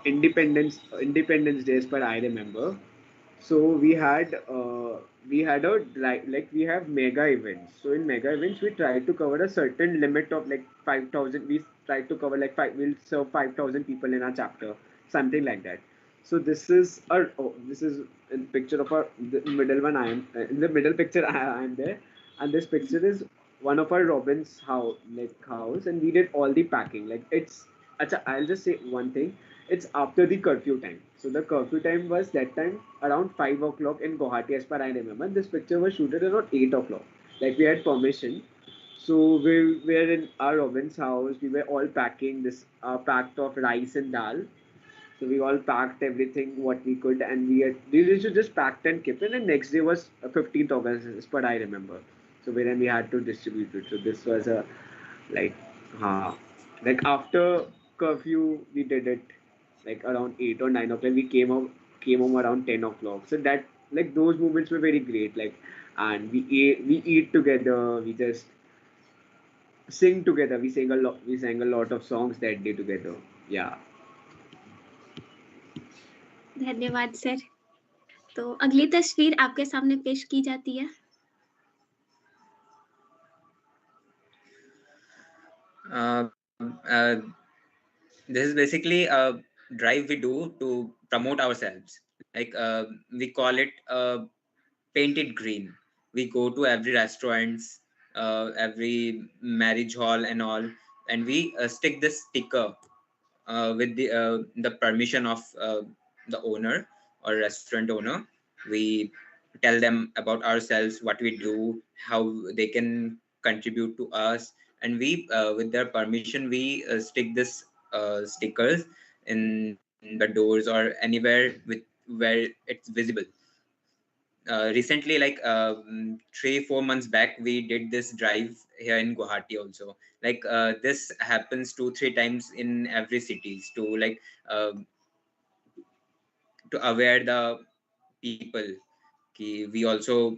Independence Day, as per I remember. So we had a like we have mega events. So in mega events we try to cover a certain limit of like 5,000. We try to cover like we'll serve 5,000 people in our chapter, something like that. So this is a picture of the middle one. I am in the middle picture. I am there, and this picture is one of our Robin's house, and we did all the packing. Like it's. Acha, I'll just say one thing. It's after the curfew time. So the curfew time was that time around 5 o'clock in Guwahati, as per I remember. This picture was shooted around 8 o'clock. Like we had permission. So we were in our Robin's house. We were all packing this packed of rice and dal. So we all packed everything what we could, and we used to just packed and kept it. And next day was 15th August, as per I remember. So wherein we had to distribute it. So this was a like, uh, like after curfew we did it like around 8 or 9 o'clock. We came home around 10 o'clock. So that like those moments were very great. Like, and we eat together. We just sing together. We sang a lot of songs that day together. Yeah. धन्यवाद sir. तो अगली तस्वीर आपके सामने पेश की जाती है। This is basically a drive we do to promote ourselves. Like we call it painted green. We go to every restaurants, every marriage hall and all, and we stick this sticker with the permission of the owner or restaurant owner. We tell them about ourselves, what we do, how they can contribute to us, and we with their permission we stick this stickers in the doors or anywhere with where it's visible. Recently, like 3-4 months back, we did this drive here in Guwahati also. Like this happens 2-3 times in every cities to like to aware the people we also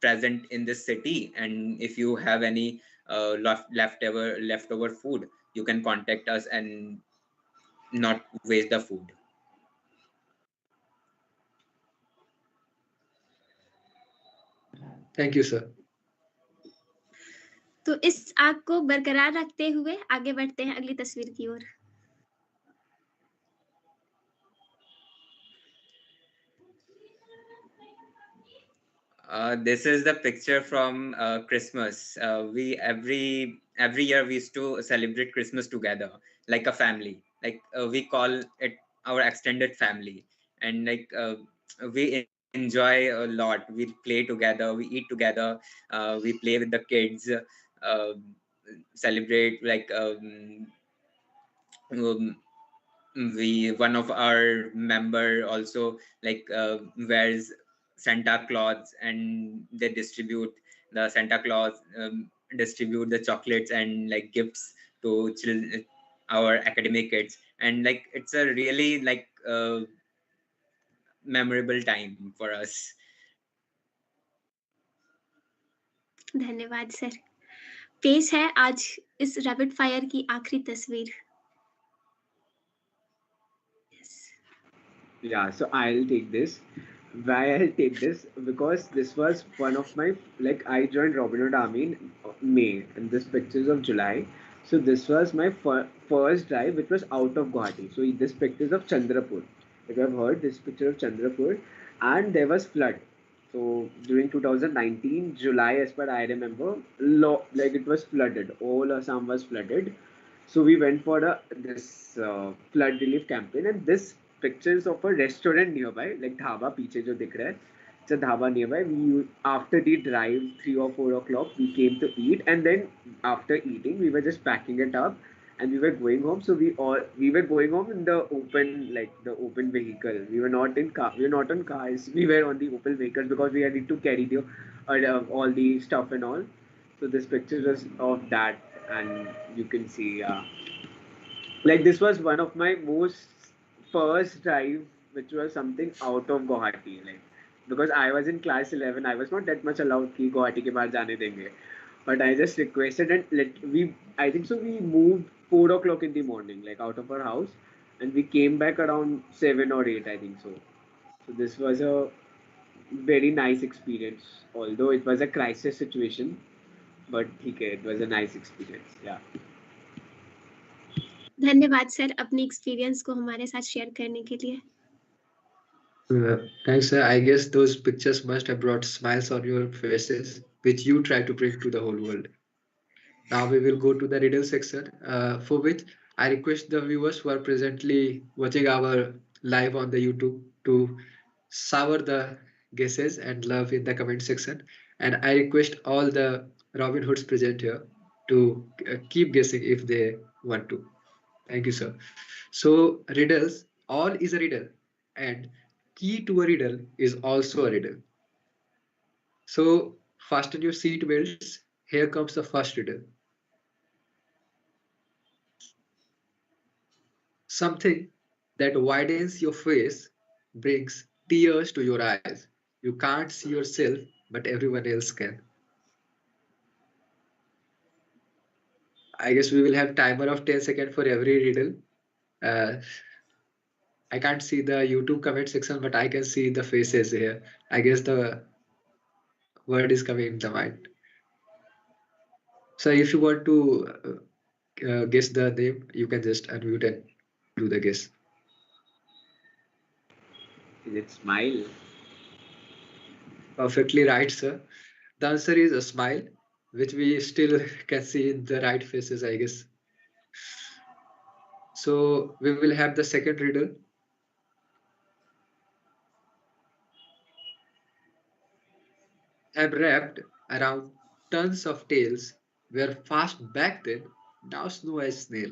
present in this city, and if you have any leftover food, you can contact us and not waste the food. Thank you, sir. तो इस आग को बरकरार रखते हुए आगे बढ़ते हैं अगली तस्वीर की ओर। This is the picture from Christmas. We every year we used to celebrate Christmas together like a family. Like we call it our extended family, and like we enjoy a lot. We play together, we eat together, we play with the kids, celebrate like um, we one of our member also like wears Santa Claus, and they distribute the Santa Claus distribute the chocolates and like gifts to children, our academic kids, and like it's a really like memorable time for us. धन्यवाद sir. पेश है आज इस rapid fire की आखिरी तस्वीर। Yeah, so I'll take this. Why I'll take this? Because this was one of my, like, I joined Robin Hood Army in May, and this pictures of July. So this was my first drive, which was out of Guwahati. So this pictures of Chandrapur. If you have heard this picture of Chandrapur, and there was flood. So during 2019 July, as per I remember, like it was flooded. All Assam was flooded. So we went for this flood relief campaign, and this pictures of a restaurant nearby, like dhaba पीछे जो दिख रहा है, it's a dhaba nearby. We after the drive 3 or 4 o'clock, we came to eat, and then after eating, we were just packing it up, and we were going home. So we were going home in the open, like the open vehicle. We were not in car. We were not on cars. We were on the open vehicles because we had to carry all the stuff and all. So this picture is of that, and you can see, like this was one of my most first drive, which was something out of Guwahati, like because I was in class 11, I was not that much allowed कि Guwahati के बाहर जाने देंगे, but I just requested and I think so we moved 4 o'clock in the morning, like out of our house, and we came back around 7 or 8, I think so. So this was a very nice experience, although it was a crisis situation, but okay, it was a nice experience. Yeah. धन्यवाद sir अपनी experience को हमारे साथ share करने के लिए। Thanks, sir. I guess those pictures must have brought smiles on your faces, which you try to bring to the whole world. Now we will go to the riddle section, for which I request the viewers who are presently watching our live on the YouTube to shower the guesses and love in the comment section. And I request all the Robin Hoods present here to keep guessing if they want to. Thank you, sir. So riddles, all is a riddle, and key to a riddle is also a riddle. So fasten your seat belts. Here comes the first riddle. Something that widens your face brings tears to your eyes. You can't see yourself, but everyone else can. I guess we will have timer of 10 seconds for every riddle. I can't see the YouTube comment section, but I can see the faces here. I guess the word is coming in the mind. So if you want to guess the name, you can just unmute and do the guess. Is it smile? Perfectly right, sir. The answer is a smile, which we still can see in the right faces, I guess. So we will have the second riddle. Have wrapped around tons of tales, were fast back then, now slow as snail.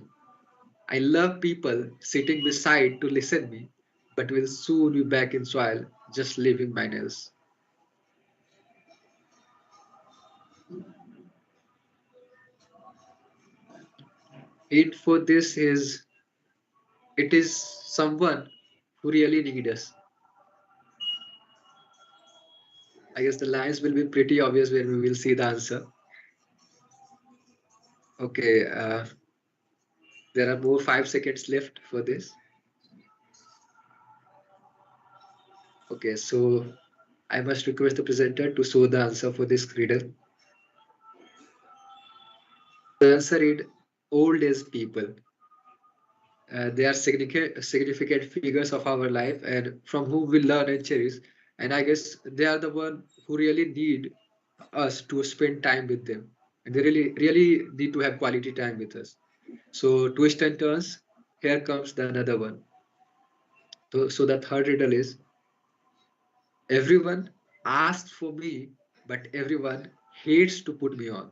I love people sitting beside to listen me, but will soon be back in soil, just leaving my nails. Hint for this is it is someone who really need us? I guess the lines will be pretty obvious when we will see the answer. Okay, there are more 5 seconds left for this. Okay, so I must request the presenter to show the answer for this riddle. The answer is old age people. They are significant figures of our life and from whom we learn and cherish. And I guess they are the one who really need us to spend time with them. And they really need to have quality time with us. So twist and turns, here comes the another one. So the third riddle is, everyone asks for me, but everyone hates to put me on.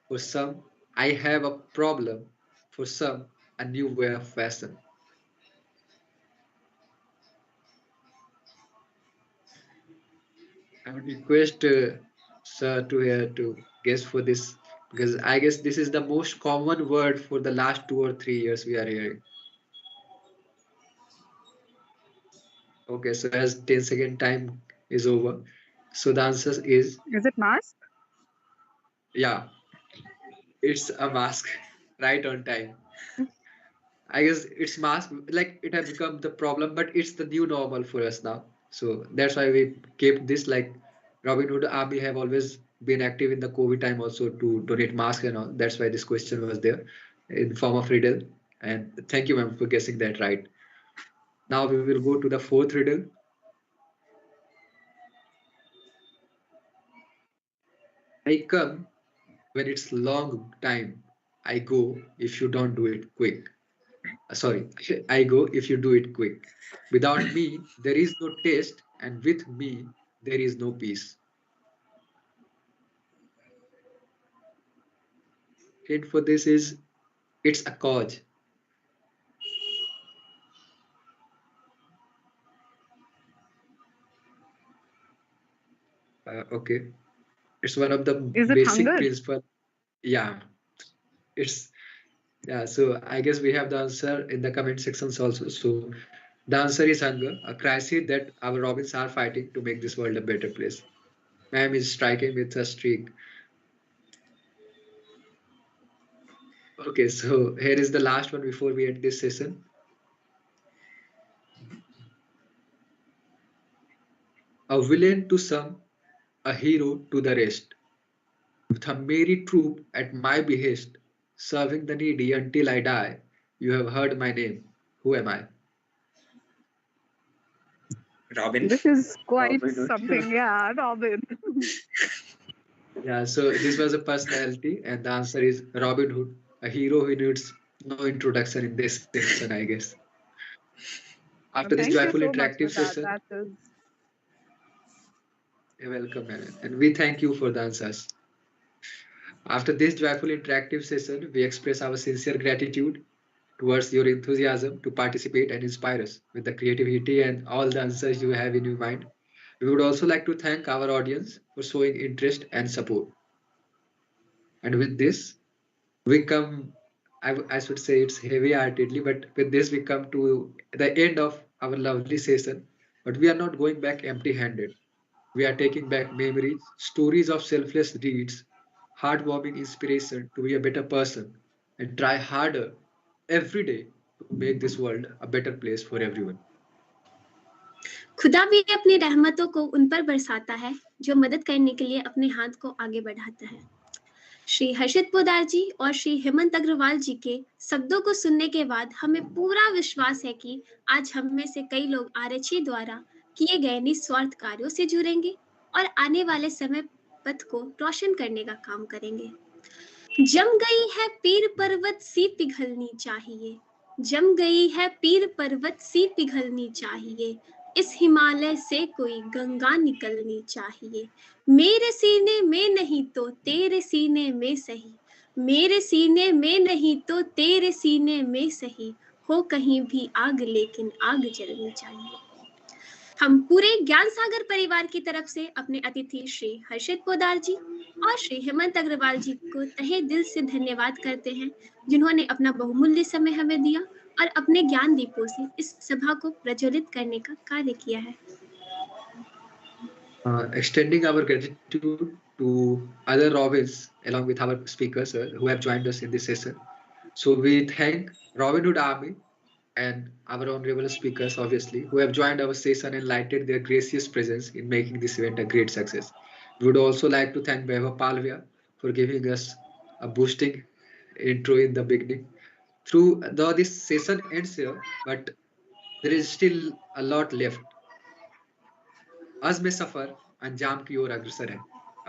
For some, I have a problem. For some, a new way of fashion. I would request sir to guess for this, because I guess this is the most common word for the last 2 or 3 years we are hearing. Okay, so as 10-second time is over, so the answer is it mask? Yeah, it's a mask. Right on time. I guess it's mask, like it has become the problem, but it's the new normal for us now. So that's why we kept this, like Robin Hood Army have always been active in the COVID time also to donate masks and all. That's why this question was there in form of riddle. And thank you, ma'am, for guessing that right. Now we will go to the fourth riddle. I come when it's long time. I go if you don't do it quick. Sorry, I go if you do it quick. Without me, there is no taste, and with me, there is no peace. Hint for this is, it's a cause. Okay, it's one of the basic principle. Yeah, it's yeah. So I guess we have the answer in the comment sections also. So the answer is hunger, a crisis that our Robins are fighting to make this world a better place. Ma'am is striking with a streak. Okay, so here is the last one before we end this session. A villain to some, a hero to the rest. With a merry troop at my behest, serving the needy until I die. You have heard my name. Who am I? Robin. This is quite something, yeah, Robin. Yeah, so this was a personality, and the answer is Robin Hood, a hero who needs no introduction in this session, I guess. After this joyful interactive session, you're welcome, man. And we thank you for the answers. After this joyful interactive session, we express our sincere gratitude towards your enthusiasm to participate and inspire us with the creativity and all the answers you have in your mind. We would also like to thank our audience for showing interest and support. And with this, we come, I should say it's heavy-heartedly, but with this we come to the end of our lovely session. But we are not going back empty-handed. We are taking back memories, stories of selfless deeds, heartwarming inspiration to be a better person and try harder every day to make this world a better place for everyone. खुदा भी अपनी रहमतों को उन पर बरसाता है जो मदद करने के लिए अपने हाथ को आगे बढ़ाता है। श्री हर्षित पोदार जी और श्री हेमंत अग्रवाल जी के शब्दों को सुनने के बाद हमें पूरा विश्वास है कि आज हम में से कई लोग आरएचए द्वारा किए गए निस्वार्थ कार्यों से जुड़ेंगे और आने वाले समय पथ को रोशन करने का काम करेंगे। जम गई है पीर पर्वत सी पिघलनी चाहिए, जम गई है पीर पर्वत सी पिघलनी चाहिए, इस हिमालय से कोई गंगा निकलनी चाहिए। मेरे सीने में नहीं तो तेरे सीने में सही, मेरे सीने में नहीं तो तेरे सीने में सही, हो कहीं भी आग लेकिन आग जलनी चाहिए। हम पूरे ज्ञान सागर परिवार की तरफ से अपने अतिथि श्री हर्षित पोदार जी और श्री हेमंत अग्रवाल जी को तहे दिल से धन्यवाद करते हैं जिन्होंने अपना बहुमूल्य समय हमें दिया और अपने ज्ञान दीपों से इस सभा को प्रज्वलित करने का कार्य किया है। Extending our gratitude to other Robins along with our speakers who have joined us in this session. So we thank Robin Hood Army and our honorable speakers, obviously, who have joined our session and lighted their gracious presence in making this event a great success. We would also like to thank Beva Palvia for giving us a boosting intro in the beginning. Though this session ends here, but there is still a lot left. अज़्म सफर अंजाम की ओर अग्रसर है।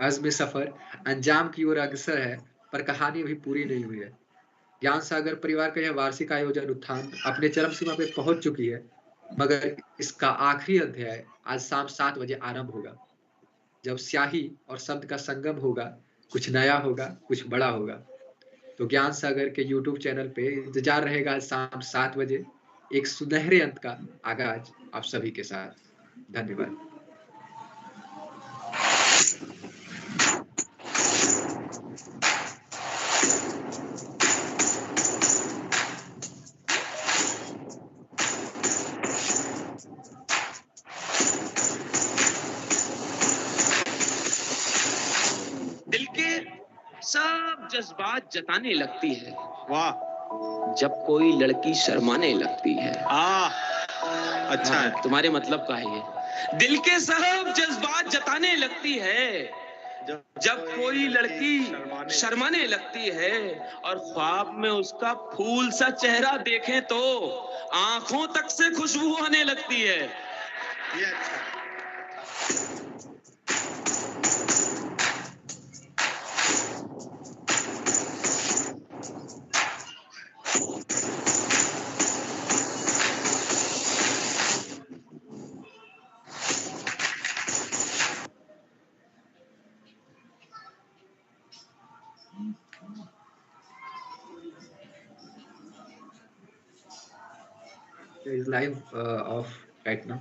अज़्म सफर अंजाम की ओर अग्रसर है, पर कहानी अभी पूरी नहीं हुई है। ज्ञान सागर परिवार का यह वार्षिक आयोजन उत्थान अपने चरम सीमा पे पहुंच चुकी है, मगर इसका आखिरी अध्याय आज शाम 7 बजे आरंभ होगा, जब स्याही और शब्द का संगम होगा। कुछ नया होगा, कुछ बड़ा होगा। तो ज्ञान सागर के YouTube चैनल पे इंतजार रहेगा आज शाम 7 बजे एक सुनहरे अंत का आगाज आप सभी के साथ। धन्यवाद। दिल के सब जज्बात जताने लगती है, वाह, जब कोई लड़की शर्माने लगती है। अच्छा है, तुम्हारे मतलब का है ये। दिल के सब जज्बात जताने लगती है जब कोई लड़की शर्माने लगती है, और ख्वाब में उसका फूल सा चेहरा देखें तो आंखों तक से खुशबू आने लगती है। ये अच्छा है। Is live off right now.